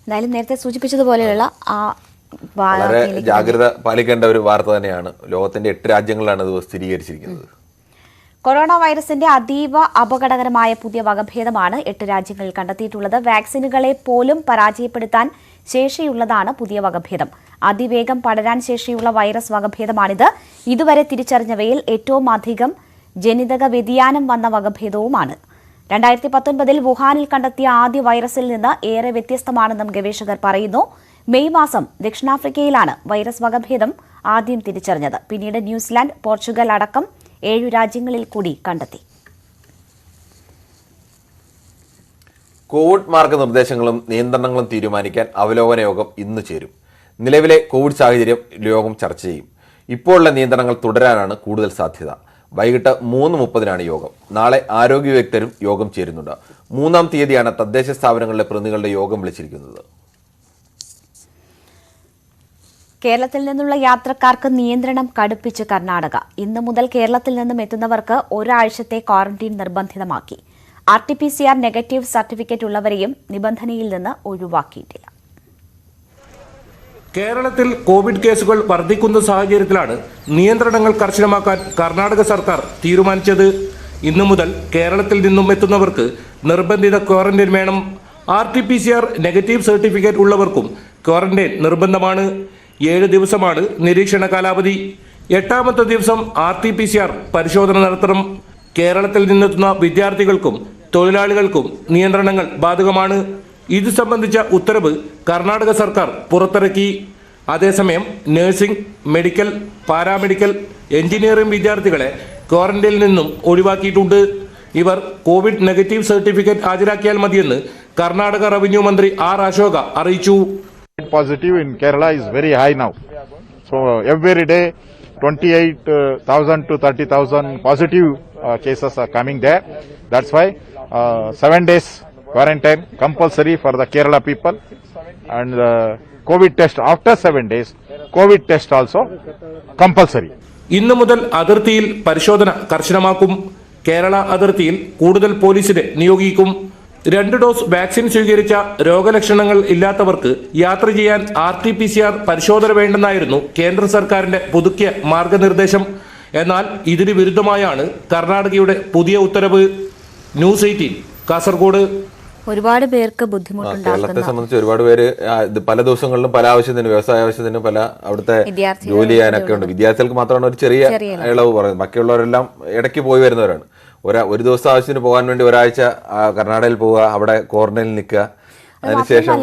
എന്തായാലും നേരത്തെ സൂചിപ്പിച്ചതുപോലെയുള്ള വളരെ ജാഗ്രത പാലിക്കേണ്ട ഒരു വാർത്ത തന്നെയാണ്. ലോകത്തിന്റെ 8 രാജ്യങ്ങളിലാണ് ഇത് സ്ഥിരീകരിച്ചിരിക്കുന്നത്. കൊറോണ വൈറസിന്റെ അതീവ അപകടകരമായ പുതിയ വകഭേദമാണ് 8 രാജ്യങ്ങളിൽ കണ്ടെത്തിയിട്ടുള്ളത്. വാക്സിനുകളെ പോലും പരാജയപ്പെടുത്താൻ ശേഷിയുള്ളതാണ് പുതിയ വകഭേദം. അതിവേഗം പടരാൻ ശേഷിയുള്ള വൈറസ് വകഭേദമാണിത്. ഇതുവരെ തിരിച്ചറിഞ്ഞവയിൽ ഏറ്റവും അധികം ജനിതക വ്യതിയാനം വന്ന വകഭേദവുമാണ്. 2019 വുഹാനിൽ കണ്ടെത്തിയ ആദ്യ വൈറസിൽ നിന്ന് ഏറെ വ്യത്യസ്തമാണെന്നും ഗവേഷകർ പറയുന്നു. മെയ് മാസം ദക്ഷിണാഫ്രിക്കയിലാണ് വൈറസ് വകഭേദം ആദ്യം തിരിച്ചറിഞ്ഞത്. പിന്നീട് ന്യൂസിലാൻഡ്, പോർച്ചുഗൽ അടക്കം 7 രാജ്യങ്ങളിൽ കൂടി കണ്ടെത്തി. കോവിഡ് മാർഗനിർദ്ദേശങ്ങളും നിയന്ത്രണങ്ങളും തീരുമാനിക്കാൻ അവലോകന യോഗം ഇന്ന് ചേരും. നിലവിലെ കോവിഡ് സാഹചര്യം യോഗം ചർച്ച ചെയ്യും. ഇപ്പോഴുള്ള നിയന്ത്രണങ്ങൾ തുടരാനാണ് കൂടുതൽ സാധ്യത. വൈകിട്ട് 3:30-നാണ് യോഗം. നാളെ ആരോഗ്യ വിദഗ്ധരും യോഗം ചേരുന്നുണ്ട്. 3-ാം തീയതിയാണ് തദ്ദേശ സ്ഥാപനങ്ങളിലെ പ്രതിനിധികളുടെ യോഗം വിളിച്ചിരിക്കുന്നത്. കേരളത്തിൽ നിന്നുള്ള യാത്രക്കാർക്ക് നിയന്ത്രണം കടുപ്പിച്ച് കർണാടക. ഇന്നു മുതൽ കേരളത്തിൽ നിന്നും എത്തുന്നവർക്ക് ഒരാഴ്ചത്തെ ക്വാറന്റീൻ നിർബന്ധിതമാക്കി. RT-PCR നെഗറ്റീവ് സർട്ടിഫിക്കറ്റ് ഉള്ളവരെയും നിബന്ധനയിൽ നിന്ന് ഒഴിവാക്കിയിട്ടില്ല. കേരളത്തിൽ കോവിഡ് കേസുകൾ വർദ്ധിക്കുന്ന സാഹചര്യത്തിലാണ് നിയന്ത്രണങ്ങൾ കർശനമാക്കാൻ കർണാടക സർക്കാർ തീരുമാനിച്ചത്. ഇന്നു മുതൽ കേരളത്തിൽ നിന്നും എത്തുന്നവർക്ക് നിർബന്ധിത ക്വാറന്റൈൻ വേണം. RT-PCR നെഗറ്റീവ് സർട്ടിഫിക്കറ്റ് ഉള്ളവർക്കും ക്വാറന്റൈൻ നിർബന്ധമാണ്. 7 ദിവസമാണ് നിരീക്ഷണ കാലാവധി. 8ാമത്തെ ദിവസം RT-PCR പരിശോധന നടത്തണം. കേരളത്തിൽ നിന്നെത്തുന്ന വിദ്യാർത്ഥികൾക്കും തൊഴിലാളികൾക്കും നിയന്ത്രണങ്ങൾ ബാധകമാണ്. ഇത് സംബന്ധിച്ച ഉത്തരവ് കർണാടക സർക്കാർ പുറത്തിറക്കി. അതേസമയം നഴ്സിംഗ്, മെഡിക്കൽ, പാരാമെഡിക്കൽ, എഞ്ചിനീയറിംഗ് വിദ്യാർത്ഥികളെ ക്വാറന്റൈനിൽ നിന്നും ഒഴിവാക്കിയിട്ടുണ്ട്. ഇവർ കോവിഡ് നെഗറ്റീവ് സർട്ടിഫിക്കറ്റ് ഹാജരാക്കിയാൽ മതിയെന്ന് കർണാടക റവന്യൂ മന്ത്രി R. അശോക അറിയിച്ചു. Positive in Kerala is very high now. So every day 28,000 to 30,000 positive cases are coming there. That's why 7 days quarantine compulsory for the Kerala people, and COVID test after 7 days, COVID test also compulsory. ഇന്നു മുതൽ അതിർത്തിയിൽ പരിശോധന കർശനമാക്കും. കേരള അതിർത്തിയിൽ കൂടുതൽ പോലീസിനെ നിയോഗിക്കും. 2 dose vaccine സ്വീകരിച്ച രോഗലക്ഷണങ്ങൾ ഇല്ലാത്തവർക്ക് യാത്ര ചെയ്യാൻ RT-PCR പരിശോധന വേണ്ടെന്നായിരുന്നു കേന്ദ്ര സർക്കാരിന്റെ പുതുക്കിയ മാർഗനിർദ്ദേശം. എന്നാൽ ഇതിന് വിരുദ്ധമായാണ് കർണാടകയുടെ പുതിയ ഉത്തരവ്. ന്യൂസ് 18 കാസർഗോഡ്. ഒരുപാട് പേർക്ക് ബുദ്ധിമുട്ടുണ്ടാകുന്നു. കേരളത്തെ സംബന്ധിച്ച് ഒരുപാട് പേര് പല ദിവസങ്ങളിലും പല ആവശ്യത്തിനും, വ്യവസായ ആവശ്യത്തിനും, പല അവിടുത്തെ ജോലി ചെയ്യാനൊക്കെ ഉണ്ട്. വിദ്യാർത്ഥികൾക്ക് മാത്രമാണ് ഒരു ചെറിയ ഇളവ് പറയുന്നത്. ബാക്കിയുള്ളവരെല്ലാം ഇടയ്ക്ക് പോയി വരുന്നവരാണ്. ഒരു ദിവസം ആവശ്യത്തിന് പോകാൻ വേണ്ടി ഒരാഴ്ച കർണാടകയിൽ പോവുക, അവിടെ ക്വാറന്റൈനിൽ നിൽക്കുക. അതിനുശേഷം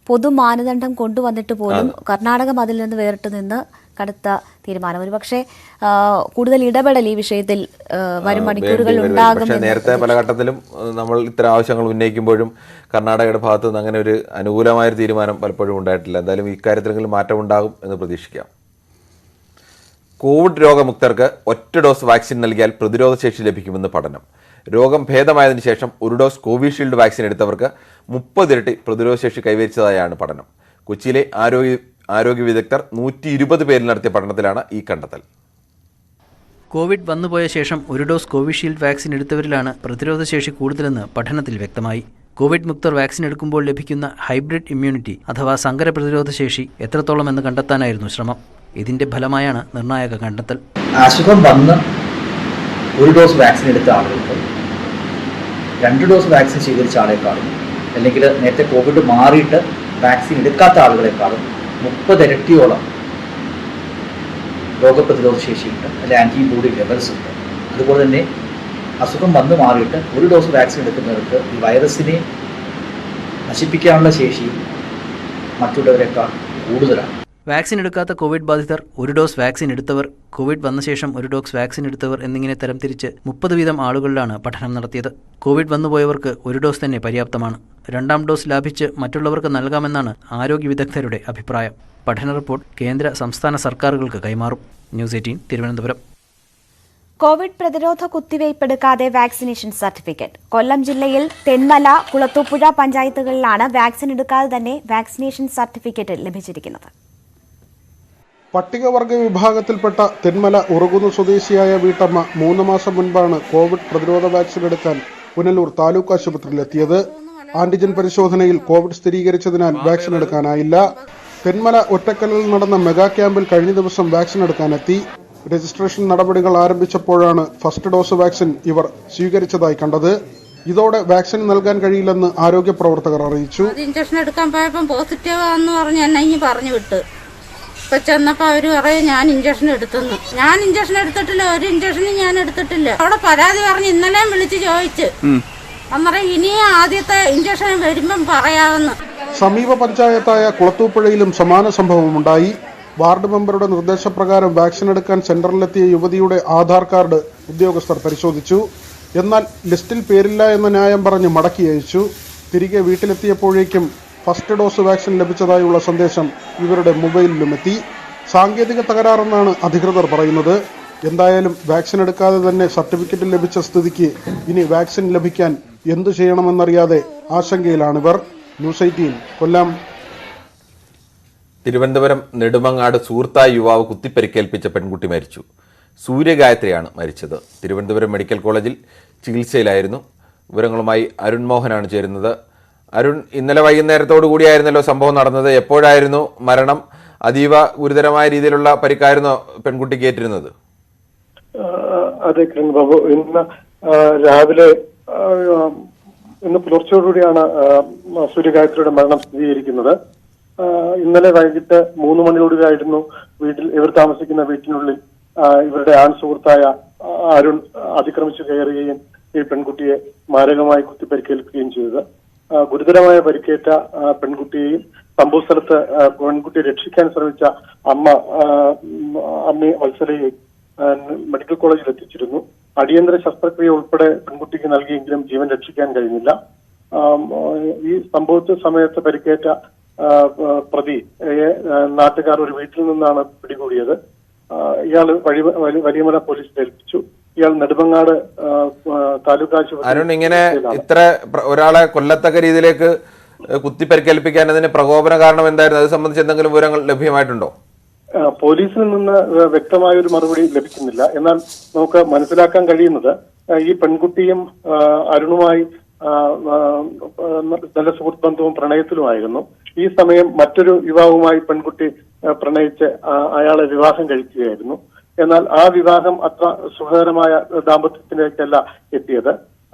പൊതു മാനദണ്ഡം കൊണ്ടുവന്നിട്ട് പോലും കർണാടകം അതിൽ നിന്ന് വേറിട്ട് നിന്ന് കടുത്ത തീരുമാനം. ഒരുപക്ഷെ കൂടുതൽ ഇടപെടൽ ഈ വിഷയത്തിൽ വരും മണിക്കൂറുകൾ ഉണ്ടാകും. നേരത്തെ പല ഘട്ടത്തിലും നമ്മൾ ഇത്തരം ആവശ്യങ്ങൾ ഉന്നയിക്കുമ്പോഴും കർണാടകയുടെ ഭാഗത്തു നിന്ന് അങ്ങനെ ഒരു അനുകൂലമായൊരു തീരുമാനം പലപ്പോഴും ഉണ്ടായിട്ടില്ല. എന്തായാലും ഇക്കാര്യത്തിലെങ്കിലും മാറ്റമുണ്ടാകും എന്ന് പ്രതീക്ഷിക്കാം. കോവിഡ് രോഗമുക്തർക്ക് ഒറ്റ ഡോസ് വാക്സിൻ നൽകിയാൽ പ്രതിരോധശേഷി ലഭിക്കുമെന്ന് പഠനം. രോഗം ഭേദമായതിനു ശേഷം ഒരു ഡോസ് കോവിഷീൽഡ് വാക്സിൻ എടുത്തവർക്ക് 30 ഇരട്ടി പ്രതിരോധശേഷി കൈവരിച്ചതായാണ് പഠനം. കൊച്ചിയിലെ ആരോഗ്യ വിദഗ്ധർ 120 പേരിൽ നടത്തിയ പഠനത്തിലാണ് ഈ കണ്ടെത്തൽ. കോവിഡ് വന്നുപോയ ശേഷം ഒരു ഡോസ് കോവിഷീൽഡ് വാക്സിൻ എടുത്തവരിലാണ് പ്രതിരോധശേഷി കൂടുതലെന്ന് പഠനത്തിൽ വ്യക്തമായി. കോവിഡ് മുക്തർ വാക്സിൻ എടുക്കുമ്പോൾ ലഭിക്കുന്ന ഹൈബ്രിഡ് ഇമ്മ്യൂണിറ്റി അഥവാ സങ്കര പ്രതിരോധശേഷി എത്രത്തോളമെന്ന് കണ്ടെത്താനായിരുന്നു ശ്രമം. ഇതിന്റെ ഫലമായാണ് നിർണായക കണ്ടെത്തൽ. അസുഖം വന്ന് ഒരു ഡോസ് വാക്സിൻ എടുത്ത ആളുകൾക്ക് 2 ഡോസ് വാക്സിൻ സ്വീകരിച്ച ആളെക്കാളും, അല്ലെങ്കിൽ നേരത്തെ കോവിഡ് മാറിയിട്ട് വാക്സിൻ എടുക്കാത്ത ആളുകളെക്കാളും 30 ഇരട്ടിയോളം രോഗപ്രതിരോധ ശേഷിയുണ്ട്, അല്ലെങ്കിൽ ആൻറ്റിബോഡി ലെവൽസ് ഉണ്ട്. അതുപോലെ തന്നെ അസുഖം വന്ന് മാറിയിട്ട് ഒരു ഡോസ് വാക്സിൻ എടുക്കുന്നവർക്ക് ഈ വൈറസിനെ നശിപ്പിക്കാനുള്ള ശേഷി മറ്റുള്ളവരെക്കാൾ കൂടുതലാണ്. വാക്സിൻ എടുക്കാത്ത കോവിഡ് ബാധിതർ, ഒരു ഡോസ് വാക്സിൻ എടുത്തവർ, കോവിഡ് വന്ന ശേഷം ഒരു ഡോസ് വാക്സിൻ എടുത്തവർ എന്നിങ്ങനെ തരംതിരിച്ച് 30 വീതം ആളുകളിലാണ് പഠനം നടത്തിയത്. കോവിഡ് വന്നുപോയവർക്ക് ഒരു ഡോസ് തന്നെ പര്യാപ്തമാണ്. 2ാം ഡോസ് ലാഭിച്ച് മറ്റുള്ളവർക്ക് നൽകാമെന്നാണ് ആരോഗ്യ വിദഗ്ധരുടെ അഭിപ്രായം. പഠന റിപ്പോർട്ട് കേന്ദ്ര സംസ്ഥാന സർക്കാരുകൾക്ക് കൈമാറും. ന്യൂസ് 18 തിരുവനന്തപുരം. കോവിഡ് പ്രതിരോധ കുത്തിവയ്പ് എടുക്കാതെ വാക്സിനേഷൻ സർട്ടിഫിക്കറ്റ്. കൊല്ലം ജില്ലയിൽ തെന്മല, കുളത്തൂപ്പുഴ പഞ്ചായത്തുകളിലാണ് വാക്സിൻ എടുക്കാതെ തന്നെ വാക്സിനേഷൻ സർട്ടിഫിക്കറ്റ് ലഭിച്ചിരിക്കുന്നത്. പട്ടികവർഗ വിഭാഗത്തിൽപ്പെട്ട തെന്മല ഉറുകുന്നു സ്വദേശിയായ വീട്ടമ്മ 3 മാസം മുൻപാണ് കോവിഡ് പ്രതിരോധ വാക്സിൻ എടുക്കാൻ പുനലൂർ താലൂക്ക് ആശുപത്രിയിലെത്തിയത്. ആന്റിജൻ പരിശോധനയിൽ കോവിഡ് സ്ഥിരീകരിച്ചതിനാൽ വാക്സിൻ എടുക്കാനായില്ല. തെന്മല ഒറ്റക്കലിൽ നടന്ന മെഗാ ക്യാമ്പിൽ കഴിഞ്ഞ ദിവസം വാക്സിൻ എടുക്കാനെത്തി. രജിസ്ട്രേഷൻ നടപടികൾ ആരംഭിച്ചപ്പോഴാണ് ഫസ്റ്റ് ഡോസ് വാക്സിൻ ഇവർ സ്വീകരിച്ചതായി കണ്ടത്. ഇതോടെ വാക്സിൻ നൽകാൻ കഴിയില്ലെന്ന് ആരോഗ്യ പ്രവർത്തകർ അറിയിച്ചു. ഇഞ്ചക്ഷൻ എടുക്കാൻ പോയപ്പോൾ പോസിറ്റീവ് ആണെന്ന് പറഞ്ഞ് എന്നെ ഇനി പറഞ്ഞു വിട്ട്. ഇപ്പൊ ചെന്നപ്പോ അവര് പറയും ഞാൻ ഇഞ്ചക്ഷൻ എടുത്തെന്ന്. ഞാൻ ഇഞ്ചക്ഷൻ എടുത്തിട്ടില്ല, ഒരു ഇഞ്ചക്ഷനും ഞാൻ എടുത്തിട്ടില്ല. അവിടെ പരാതി പറഞ്ഞ് ഇന്നലെയും വിളിച്ച് ചോദിച്ചു. അന്നേരം ഇനിയും ആദ്യത്തെ ഇഞ്ചക്ഷൻ വരുമ്പം പറയാമെന്ന്. സമീപ പഞ്ചായത്തായ കുളത്തൂപ്പുഴയിലും സമാന സംഭവമുണ്ടായി. വാർഡ് മെമ്പറുടെ നിർദ്ദേശപ്രകാരം വാക്സിൻ എടുക്കാൻ സെന്ററിലെത്തിയ യുവതിയുടെ ആധാർ കാർഡ് ഉദ്യോഗസ്ഥർ പരിശോധിച്ചു. എന്നാൽ ലിസ്റ്റിൽ പേരില്ല എന്ന ന്യായം പറഞ്ഞ് മടക്കി അയച്ചു. തിരികെ വീട്ടിലെത്തിയപ്പോഴേക്കും ഫസ്റ്റ് ഡോസ് വാക്സിൻ ലഭിച്ചതായുള്ള സന്ദേശം ഇവരുടെ മൊബൈലിലും എത്തി. സാങ്കേതിക തകരാറെന്നാണ് അധികൃതർ പറയുന്നത്. എന്തായാലും വാക്സിൻ എടുക്കാതെ തന്നെ സർട്ടിഫിക്കറ്റ് ലഭിച്ച സ്ഥിതിക്ക് ഇനി വാക്സിൻ ലഭിക്കാൻ എന്തു ചെയ്യണമെന്നറിയാതെ ആശങ്കയിലാണിവർ. ന്യൂസ് 18 കൊല്ലം. തിരുവനന്തപുരം നെടുമങ്ങാട് സൂർത്തായി യുവാവ് കുത്തിപ്പരിക്കേൽപ്പിച്ച പെൺകുട്ടി മരിച്ചു. സൂര്യഗായത്രിയാണ് മരിച്ചത്. തിരുവനന്തപുരം മെഡിക്കൽ കോളേജിൽ ചികിത്സയിലായിരുന്നു. വിവരങ്ങളുമായി അരുൺ മോഹനാണ് ചേരുന്നത്. അരുൺ, ഇന്നലെ വൈകുന്നേരത്തോടു കൂടിയായിരുന്നല്ലോ സംഭവം നടന്നത്. എപ്പോഴായിരുന്നു മരണം? അതീവ ഗുരുതരമായ രീതിയിലുള്ള പരിക്കായിരുന്നു പെൺകുട്ടിക്ക് ഏറ്റിരുന്നത്? അതെ കിരൺ ബാബു, ഇന്ന് രാവിലെ ഇന്ന് പുലർച്ചയോടുകൂടിയാണ് സൂര്യഗായത്രിയുടെ മരണം സ്ഥിരീകരിക്കുന്നത്. ഇന്നലെ വൈകിട്ട് 3 മണിയോടുകൂടിയായിരുന്നു ഇവർ താമസിക്കുന്ന വീട്ടിനുള്ളിൽ ഇവരുടെ ആൺ സുഹൃത്തായ അരുൺ അതിക്രമിച്ചു കയറുകയും ഈ പെൺകുട്ടിയെ മാരകമായി കുത്തിപ്പരിക്കേൽക്കുകയും ചെയ്തത്. ഗുരുതരമായ പരിക്കേറ്റ പെൺകുട്ടിയെയും സംഭവ സ്ഥലത്ത് പെൺകുട്ടിയെ രക്ഷിക്കാൻ ശ്രമിച്ച അമ്മ വത്സലയെയും മെഡിക്കൽ കോളേജിൽ എത്തിച്ചിരുന്നു. അടിയന്തര ശസ്ത്രക്രിയ ഉൾപ്പെടെ പെൺകുട്ടിക്ക് നൽകിയെങ്കിലും ജീവൻ രക്ഷിക്കാൻ കഴിഞ്ഞില്ല. ഈ സംഭവ സമയത്ത് പരിക്കേറ്റ പ്രതിയെ നാട്ടുകാർ ഒരു വീട്ടിൽ നിന്നാണ് പിടികൂടിയത്. ഇയാൾ വലിയമല പോലീസിൽ ഏൽപ്പിച്ചു. ഇയാൾ നെടുമങ്ങാട് താലൂക്ക് ആശുപത്രി. അരുൺ, ഇങ്ങനെ ഇത്ര ഒരാളെ കൊല്ലത്തക്ക രീതിയിലേക്ക് കുത്തിപ്പരിക്കേൽപ്പിക്കാൻ അതിന് പ്രകോപന കാരണം എന്തായിരുന്നു? അത് സംബന്ധിച്ച് എന്തെങ്കിലും വിവരങ്ങൾ ലഭ്യമായിട്ടുണ്ടോ? പോലീസിൽ നിന്ന് വ്യക്തമായ ഒരു മറുപടി ലഭിക്കുന്നില്ല. എന്നാൽ നമുക്ക് മനസ്സിലാക്കാൻ കഴിയുന്നത് ഈ പെൺകുട്ടിയും അരുണുമായി നല്ല സുഹൃത്ത് ബന്ധവും പ്രണയത്തിലുമായിരുന്നു. ഈ സമയം മറ്റൊരു യുവാവുമായി പെൺകുട്ടി പ്രണയിച്ച് അയാളെ വിവാഹം കഴിക്കുകയായിരുന്നു. എന്നാൽ ആ വിവാഹം അത്ര സുഖകരമായ ദാമ്പത്യത്തിലേക്കല്ല എത്തിയത്.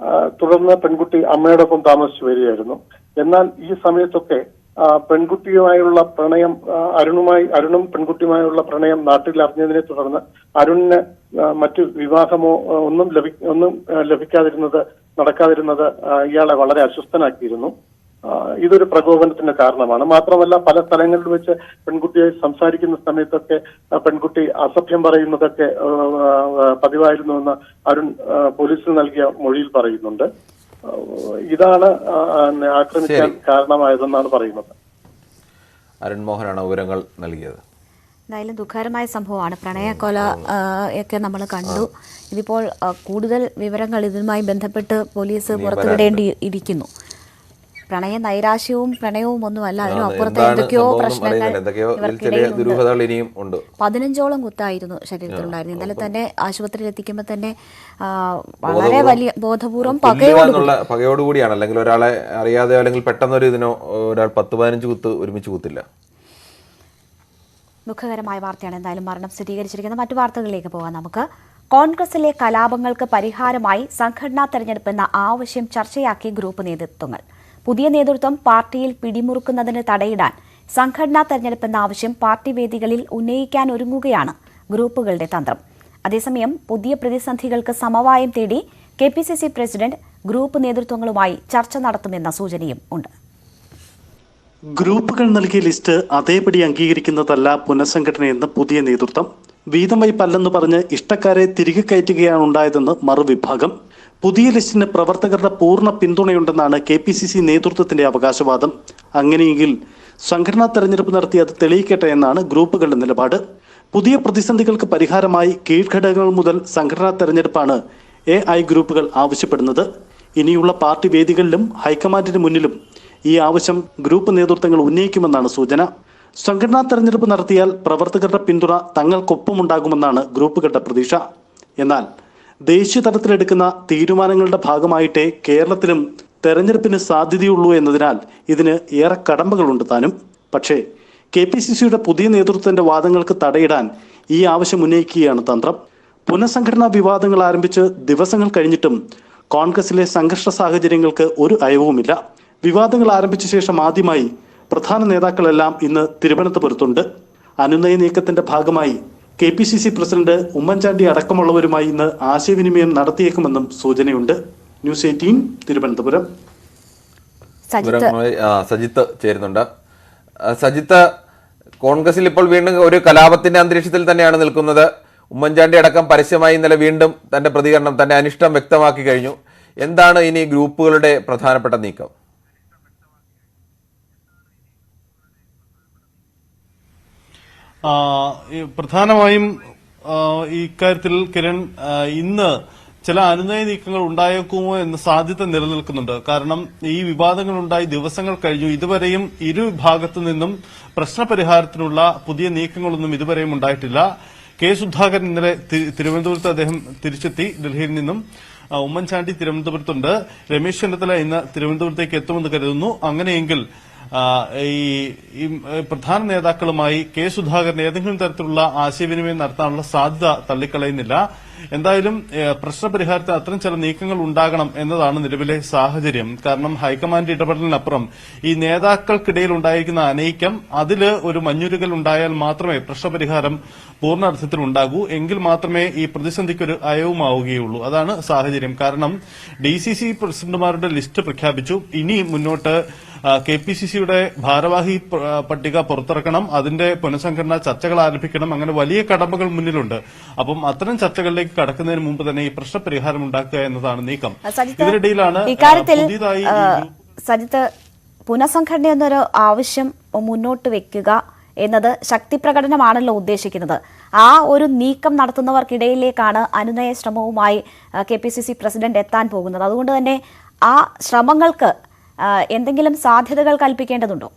തുടർന്ന് പെൺകുട്ടി അമ്മയോടൊപ്പം താമസിച്ചു വരികയായിരുന്നു. എന്നാൽ ഈ സമയത്തൊക്കെ പെൺകുട്ടിയുമായുള്ള പ്രണയം അരുണും പെൺകുട്ടിയുമായുള്ള പ്രണയം നാട്ടിൽ അറിഞ്ഞതിനെ തുടർന്ന് അരുണിന് മറ്റു വിവാഹമോ ഒന്നും നടക്കാതിരുന്നത് ഇയാളെ വളരെ അസ്വസ്ഥനാക്കിയിരുന്നു. ഇതൊരു പ്രകോപനത്തിന്റെ കാരണമാണ്. മാത്രമല്ല, പല സ്ഥലങ്ങളിൽ വെച്ച് പെൺകുട്ടിയെ സംസാരിക്കുന്ന സമയത്തൊക്കെ പെൺകുട്ടി അസഭ്യം പറയുന്നതൊക്കെ പതിവായിരുന്നുവെന്ന് അരുൺ പോലീസിന് നൽകിയ മൊഴിയിൽ പറയുന്നുണ്ട്. ഇതാണ് ആക്രമിക്കാൻ കാരണമായതെന്നാണ് പറയുന്നത്. അരുൺ മോഹനാണ് വിവരങ്ങൾ നൽകിയത്. എന്തായാലും ദുഃഖകരമായ സംഭവമാണ്. പ്രണയക്കൊല ഒക്കെ നമ്മൾ കണ്ടു. ഇതിപ്പോൾ കൂടുതൽ വിവരങ്ങൾ ഇതുമായി ബന്ധപ്പെട്ട് പോലീസ് പുറത്തുവിടേണ്ടിയിരിക്കുന്നു. പ്രണയ നൈരാശ്യവും പ്രണയവും ഒന്നുമല്ല, അതിനും അപ്പുറത്തെ എന്തൊക്കെയോ പ്രശ്നങ്ങൾ ഇവർക്കിടയിലുണ്ട്. 15ഓളം കുത്തായിരുന്നു ശരീരത്തിലുണ്ടായിരുന്നു. ഇന്നലെ തന്നെ ആശുപത്രിയിൽ എത്തിക്കുമ്പോൾ തന്നെ വളരെ വലിയ ബോധപൂർവം പകയോടുകൂടിയാണ്. അല്ലെങ്കിൽ ഒരാളെ അറിയാതെ അല്ലെങ്കിൽ പെട്ടെന്നൊരു ഇതിനോ ഒരാൾ 10-15 കുത്ത് ഒരുമിച്ച് കുത്തില്ല. ദുഃഖകരമായ വാർത്തയാണ്. എന്തായാലും മരണം സ്ഥിരീകരിച്ചിരിക്കുന്ന മറ്റു വാർത്തകളിലേക്ക് പോകാം നമുക്ക്. കോൺഗ്രസിലെ കലാപങ്ങൾക്ക് പരിഹാരമായി സംഘടനാ തെരഞ്ഞെടുപ്പെന്ന ആവശ്യം ചർച്ചയാക്കി ഗ്രൂപ്പ് നേതൃത്വങ്ങൾ. പുതിയ നേതൃത്വം പാർട്ടിയിൽ പിടിമുറുക്കുന്നതിന് തടയിടാൻ സംഘടനാ തെരഞ്ഞെടുപ്പെന്ന ആവശ്യം പാർട്ടി വേദികളിൽ ഉന്നയിക്കാൻ ഒരുങ്ങുകയാണ് ഗ്രൂപ്പുകളുടെ തന്ത്രം. അതേസമയം പുതിയ പ്രതിസന്ധികൾക്ക് സമവായം തേടി KPCC പ്രസിഡന്റ് ഗ്രൂപ്പ് നേതൃത്വങ്ങളുമായി ചർച്ച നടത്തുമെന്ന സൂചനയും ഉണ്ട്. ഗ്രൂപ്പുകൾ നൽകിയ ലിസ്റ്റ് അതേപടി അംഗീകരിക്കുന്നതല്ല പുനഃസംഘടനയെന്ന് പുതിയ നേതൃത്വം. വീതം വയ്പല്ലെന്ന് പറഞ്ഞ് ഇഷ്ടക്കാരെ തിരികെ കയറ്റുകയാണ് ഉണ്ടായതെന്ന് മറുവിഭാഗം. പുതിയ ലിസ്റ്റിന് പ്രവർത്തകരുടെ പൂർണ്ണ പിന്തുണയുണ്ടെന്നാണ് KPCC നേതൃത്വത്തിന്റെ അവകാശവാദം. അങ്ങനെയെങ്കിൽ സംഘടനാ തെരഞ്ഞെടുപ്പ് നടത്തി അത് തെളിയിക്കട്ടെ എന്നാണ് ഗ്രൂപ്പുകളുടെ നിലപാട്. പുതിയ പ്രതിസന്ധികൾക്ക് പരിഹാരമായി കീഴ്ഘടകങ്ങൾ മുതൽ സംഘടനാ തെരഞ്ഞെടുപ്പാണ് AI ഗ്രൂപ്പുകൾ ആവശ്യപ്പെടുന്നത്. ഇനിയുള്ള പാർട്ടി വേദികളിലും ഹൈക്കമാൻഡിന് മുന്നിലും ഈ ആവശ്യം ഗ്രൂപ്പ് നേതൃത്വങ്ങൾ ഉന്നയിക്കുമെന്നാണ് സൂചന. സംഘടനാ തെരഞ്ഞെടുപ്പ് നടത്തിയാൽ പ്രവർത്തകരുടെ പിന്തുണ തങ്ങൾക്കൊപ്പമുണ്ടാകുമെന്നാണ് ഗ്രൂപ്പുകളുടെ പ്രതീക്ഷ. എന്നാൽ ദേശീയ തലത്തിലെടുക്കുന്ന തീരുമാനങ്ങളുടെ ഭാഗമായിട്ടേ കേരളത്തിലും തെരഞ്ഞെടുപ്പിന് സാധ്യതയുള്ളൂ എന്നതിനാൽ ഇതിന് ഏറെ കടമ്പകളുണ്ട് താനും. പക്ഷേ KPCCയുടെ പുതിയ നേതൃത്വത്തിന്റെ വാദങ്ങൾക്ക് തടയിടാൻ ഈ ആവശ്യം ഉന്നയിക്കുകയാണ് തന്ത്രം. പുനഃസംഘടനാ വിവാദങ്ങൾ ആരംഭിച്ച് ദിവസങ്ങൾ കഴിഞ്ഞിട്ടും കോൺഗ്രസിലെ സംഘർഷ സാഹചര്യങ്ങൾക്ക് ഒരു അയവുമില്ല. വിവാദങ്ങൾ ആരംഭിച്ച ശേഷം ആദ്യമായി പ്രധാന നേതാക്കളെല്ലാം ഇന്ന് തിരുവനന്തപുരത്തുണ്ട്. അനുനയ നീക്കത്തിന്റെ ഭാഗമായി KPCC പ്രസിഡന്റ് ഉമ്മൻചാണ്ടി അടക്കമുള്ളവരുമായി ഇന്ന് ആശയവിനിമയം നടത്തിയേക്കുമെന്നും സൂചനയുണ്ട്. ന്യൂസ് 18 തിരുവനന്തപുരം. സജിത്ത് ചേരുന്നുണ്ട്. സജിത്ത്, കോൺഗ്രസിൽ ഇപ്പോൾ വീണ്ടും ഒരു കലാപത്തിന്റെ അന്തരീക്ഷത്തിൽ തന്നെയാണ് നിൽക്കുന്നത്. ഉമ്മൻചാണ്ടി അടക്കം പരസ്യമായി ഇന്നലെ വീണ്ടും തന്റെ പ്രതികരണം, തന്റെ അനിഷ്ടം വ്യക്തമാക്കി കഴിഞ്ഞു. എന്താണ് ഇനി ഗ്രൂപ്പുകളുടെ പ്രധാനപ്പെട്ട നീക്കം? പ്രധാനമായും ഇക്കാര്യത്തിൽ കിരൺ, ഇന്ന് ചില അനുനയ നീക്കങ്ങൾ ഉണ്ടായേക്കുമോ എന്ന സാധ്യത നിലനിൽക്കുന്നുണ്ട്. കാരണം ഈ വിവാദങ്ങൾ ഉണ്ടായി ദിവസങ്ങൾ കഴിഞ്ഞു. ഇതുവരെയും ഇരു വിഭാഗത്തു നിന്നും പ്രശ്നപരിഹാരത്തിനുള്ള പുതിയ നീക്കങ്ങളൊന്നും ഇതുവരെയും ഉണ്ടായിട്ടില്ല. കെ സുധാകരൻ ഇന്നലെ തിരുവനന്തപുരത്ത് അദ്ദേഹം തിരിച്ചെത്തി ഡൽഹിയിൽ നിന്നും. ഉമ്മൻചാണ്ടി തിരുവനന്തപുരത്തുണ്ട്. രമേശ് ചെന്നിത്തല ഇന്ന് തിരുവനന്തപുരത്തേക്ക് എത്തുമെന്ന് കരുതുന്നു. അങ്ങനെയെങ്കിൽ ഈ പ്രധാന നേതാക്കളുമായി കെ സുധാകരൻ ഏതെങ്കിലും തരത്തിലുള്ള ആശയവിനിമയം നടത്താനുള്ള സാധ്യത തള്ളിക്കളയുന്നില്ല. എന്തായാലും പ്രശ്നപരിഹാരത്തിന് അത്തരം ചില നീക്കങ്ങൾ ഉണ്ടാകണം എന്നതാണ് നിലവിലെ സാഹചര്യം. കാരണം ഹൈക്കമാൻഡ് ഇടപെടലിനപ്പുറം ഈ നേതാക്കൾക്കിടയിൽ ഉണ്ടായിരിക്കുന്ന അനൈക്യം, അതില് ഒരു മഞ്ഞുരുകൽ ഉണ്ടായാൽ മാത്രമേ പ്രശ്നപരിഹാരം പൂർണ്ണാർത്ഥത്തിൽ ഉണ്ടാകൂ. എങ്കിൽ മാത്രമേ ഈ പ്രതിസന്ധിക്ക് ഒരു അയവുമാവുകയുള്ളൂ. അതാണ് സാഹചര്യം. കാരണം DCC പ്രസിഡന്റുമാരുടെ ലിസ്റ്റ് പ്രഖ്യാപിച്ചു. ഇനി മുന്നോട്ട് KPCCയുടെ ഭാരവാഹി പട്ടിക പുറത്തിറക്കണം, അതിന്റെ പുനഃസംഘടനാ ചർച്ചകൾ ആരംഭിക്കണം. അങ്ങനെ വലിയ കടമ്പകൾ മുന്നിലുണ്ട്. അപ്പം അത്തരം ചർച്ചകളിലേക്ക് കടക്കുന്നതിന് മുമ്പ് തന്നെ ഈ പ്രശ്നപരിഹാരം ഉണ്ടാക്കുക എന്നതാണ് നീക്കം. ഇതിനിടയിലാണ് പുതിയതായി സജിത്ത്, പുനഃസംഘടന എന്നൊരു ആവശ്യം മുന്നോട്ട് വെക്കുക എന്നത് ശക്തി പ്രകടനമാണല്ലോ ഉദ്ദേശിക്കുന്നത്. ആ ഒരു നീക്കം നടത്തുന്നവർക്കിടയിലേക്കാണ് അനുനയ ശ്രമവുമായി KPCC പ്രസിഡന്റ് എത്താൻ പോകുന്നത്. അതുകൊണ്ട് തന്നെ ആ ശ്രമങ്ങൾക്ക് എന്തെങ്കിലും സാധ്യതകൾ കൽപ്പിക്കേണ്ടതുണ്ടോ?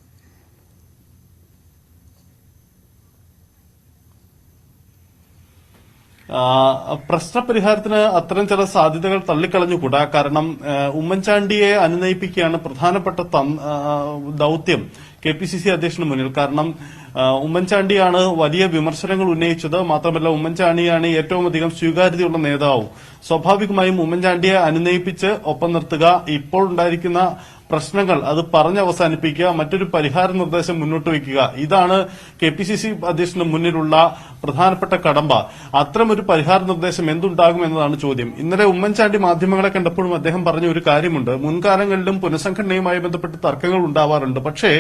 പ്രശ്നപരിഹാരത്തിന് അത്തരം ചില സാധ്യതകൾ തള്ളിക്കളഞ്ഞുകൂടാ. കാരണം ഉമ്മൻചാണ്ടിയെ അനുനയിപ്പിക്കുകയാണ് പ്രധാനപ്പെട്ട ദൌത്യം KPCC അധ്യക്ഷന് മുന്നിൽ. കാരണം ഉമ്മൻചാണ്ടിയാണ് വലിയ വിമർശനങ്ങൾ ഉന്നയിച്ചത്. മാത്രമല്ല ഉമ്മൻചാണ്ടിയാണ് ഏറ്റവും അധികം സ്വീകാര്യതയുള്ള നേതാവും. സ്വാഭാവികമായും ഉമ്മൻചാണ്ടിയെ അനുനയിപ്പിച്ച് ഒപ്പം നിർത്തുക, ഇപ്പോൾ ഉണ്ടായിരിക്കുന്ന പ്രശ്നങ്ങൾ അത് പറഞ്ഞവസാനിപ്പിക്കുക, മറ്റൊരു പരിഹാര നിർദ്ദേശം മുന്നോട്ട് വയ്ക്കുക, ഇതാണ് KPCC അധ്യക്ഷന് മുന്നിലുള്ള പ്രധാനപ്പെട്ട കടമ്പ. അത്തരമൊരു പരിഹാര നിർദ്ദേശം എന്തുണ്ടാകും എന്നതാണ് ചോദ്യം. ഇന്നലെ ഉമ്മൻചാണ്ടി മാധ്യമങ്ങളെ കണ്ടപ്പോഴും അദ്ദേഹം പറഞ്ഞ ഒരു കാര്യമുണ്ട്. മുൻകാലങ്ങളിലും പുനഃസംഘടനയുമായി ബന്ധപ്പെട്ട് തർക്കങ്ങൾ ഉണ്ടാവാറുണ്ട്. പക്ഷേ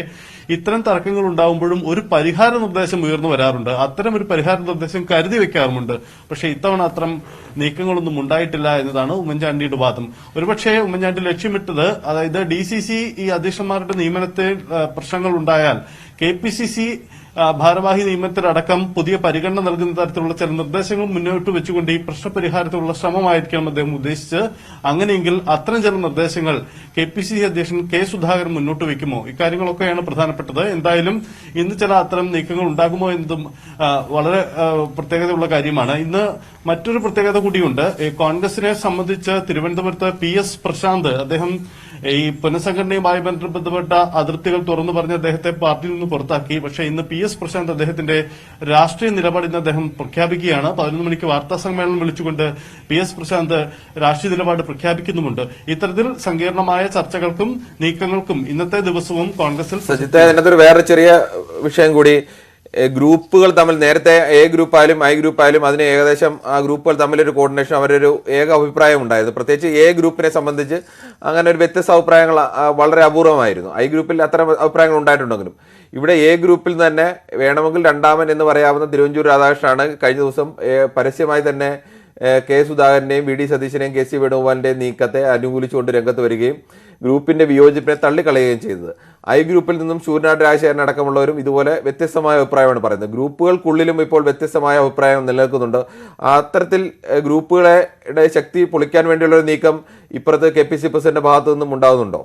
ഇത്തരം തർക്കങ്ങൾ ഉണ്ടാവുമ്പോഴും ഒരു പരിഹാര നിർദ്ദേശം ഉയർന്നു വരാറുണ്ട്. അത്തരം ഒരു പരിഹാര നിർദ്ദേശം കരുതി വെക്കാറുമുണ്ട്. പക്ഷേ ഇത്തവണ അത്തരം നീക്കങ്ങളൊന്നും ഉണ്ടായിട്ടില്ല എന്നതാണ് ഉമ്മൻചാണ്ടിയുടെ വാദം. ഒരുപക്ഷെ ഉമ്മൻചാണ്ടി ലക്ഷ്യമിട്ടത്, അതായത് DCC ഈ അധ്യക്ഷന്മാരുടെ നിയമനത്തിൽ പ്രശ്നങ്ങൾ ഉണ്ടായാൽ KPCC ഭാരവാഹി നിയമനത്തിലടക്കം പുതിയ പരിഗണന നൽകുന്ന തരത്തിലുള്ള ചില നിർദ്ദേശങ്ങൾ മുന്നോട്ട് വെച്ചുകൊണ്ട് ഈ പ്രശ്നപരിഹാരത്തിനുള്ള ശ്രമമായിരിക്കണം അദ്ദേഹം ഉദ്ദേശിച്ച്. അങ്ങനെയെങ്കിൽ അത്തരം ചില നിർദ്ദേശങ്ങൾ KPCC അധ്യക്ഷൻ കെ സുധാകരൻ മുന്നോട്ട് വെക്കുമോ? ഇക്കാര്യങ്ങളൊക്കെയാണ് പ്രധാനപ്പെട്ടത്. എന്തായാലും ഇന്ന് ചില അത്തരം നീക്കങ്ങൾ ഉണ്ടാകുമോ എന്നതും വളരെ പ്രത്യേകതയുള്ള കാര്യമാണ്. ഇന്ന് മറ്റൊരു പ്രത്യേകത കൂടിയുണ്ട്. കോൺഗ്രസിനെ സംബന്ധിച്ച് തിരുവനന്തപുരത്ത് PS പ്രശാന്ത്, അദ്ദേഹം ഈ പുനഃസംഘടനയുമായി ബന്ധപ്പെട്ട അതിർത്തികൾ തുറന്നു പറഞ്ഞ് അദ്ദേഹത്തെ പാർട്ടിയിൽ നിന്ന് പുറത്താക്കി. പക്ഷേ ഇന്ന് PS പ്രശാന്ത് അദ്ദേഹത്തിന്റെ രാഷ്ട്രീയ നിലപാട് ഇന്ന് അദ്ദേഹം പ്രഖ്യാപിക്കുകയാണ്. 11 മണിക്ക് വാർത്താ സമ്മേളനം വിളിച്ചുകൊണ്ട് PS പ്രശാന്ത് രാഷ്ട്രീയ നിലപാട് പ്രഖ്യാപിക്കുന്നുമുണ്ട്. ഇത്തരത്തിൽ സങ്കീർണമായ ചർച്ചകൾക്കും നീക്കങ്ങൾക്കും ഇന്നത്തെ ദിവസവും കോൺഗ്രസിൽ അതിനകത്തൊരു വേറെ ചെറിയ വിഷയം കൂടി. ഗ്രൂപ്പുകൾ തമ്മിൽ നേരത്തെ A ഗ്രൂപ്പായാലും I ഗ്രൂപ്പായാലും അതിന് ഏകദേശം ആ ഗ്രൂപ്പുകൾ തമ്മിലൊരു കോർഡിനേഷൻ, അവരൊരു ഏക അഭിപ്രായം ഉണ്ടായത്. പ്രത്യേകിച്ച് A ഗ്രൂപ്പിനെ സംബന്ധിച്ച് അങ്ങനെ ഒരു വ്യത്യസ്ത അഭിപ്രായങ്ങൾ വളരെ അപൂർവമായിരുന്നു. I ഗ്രൂപ്പിൽ അത്തരം അഭിപ്രായങ്ങൾ ഉണ്ടായിട്ടുണ്ടെങ്കിലും ഇവിടെ A ഗ്രൂപ്പിൽ തന്നെ വേണമെങ്കിൽ രണ്ടാമൻ എന്ന് പറയാവുന്ന തിരുവഞ്ചൂർ രാധാകൃഷ്ണനാണ് കഴിഞ്ഞ ദിവസം പരസ്യമായി തന്നെ കെ സുധാകരനെയും VD സതീശനെയും KC വേണുഗോപാലിന്റെയും നീക്കത്തെ അനുകൂലിച്ചുകൊണ്ട് രംഗത്ത് വരികയും ഗ്രൂപ്പിന്റെ വിയോജിപ്പിനെ തള്ളിക്കളയുകയും ചെയ്തത്. I ഗ്രൂപ്പിൽ നിന്നും ശൂരനാട് രാജശേഖരൻ അടക്കമുള്ളവരും ഇതുപോലെ വ്യത്യസ്തമായ അഭിപ്രായമാണ് പറയുന്നത്. ഗ്രൂപ്പുകൾക്കുള്ളിലും ഇപ്പോൾ വ്യത്യസ്തമായ അഭിപ്രായം നിലനിൽക്കുന്നുണ്ട്. അത്തരത്തിൽ ഗ്രൂപ്പുകളുടെ ശക്തി പൊളിക്കാൻ വേണ്ടിയുള്ള ഒരു നീക്കം ഇപ്പുറത്ത് KPCC പ്രസിഡന്റിന്റെ ഭാഗത്തു നിന്നും ഉണ്ടാകുന്നുണ്ടോ?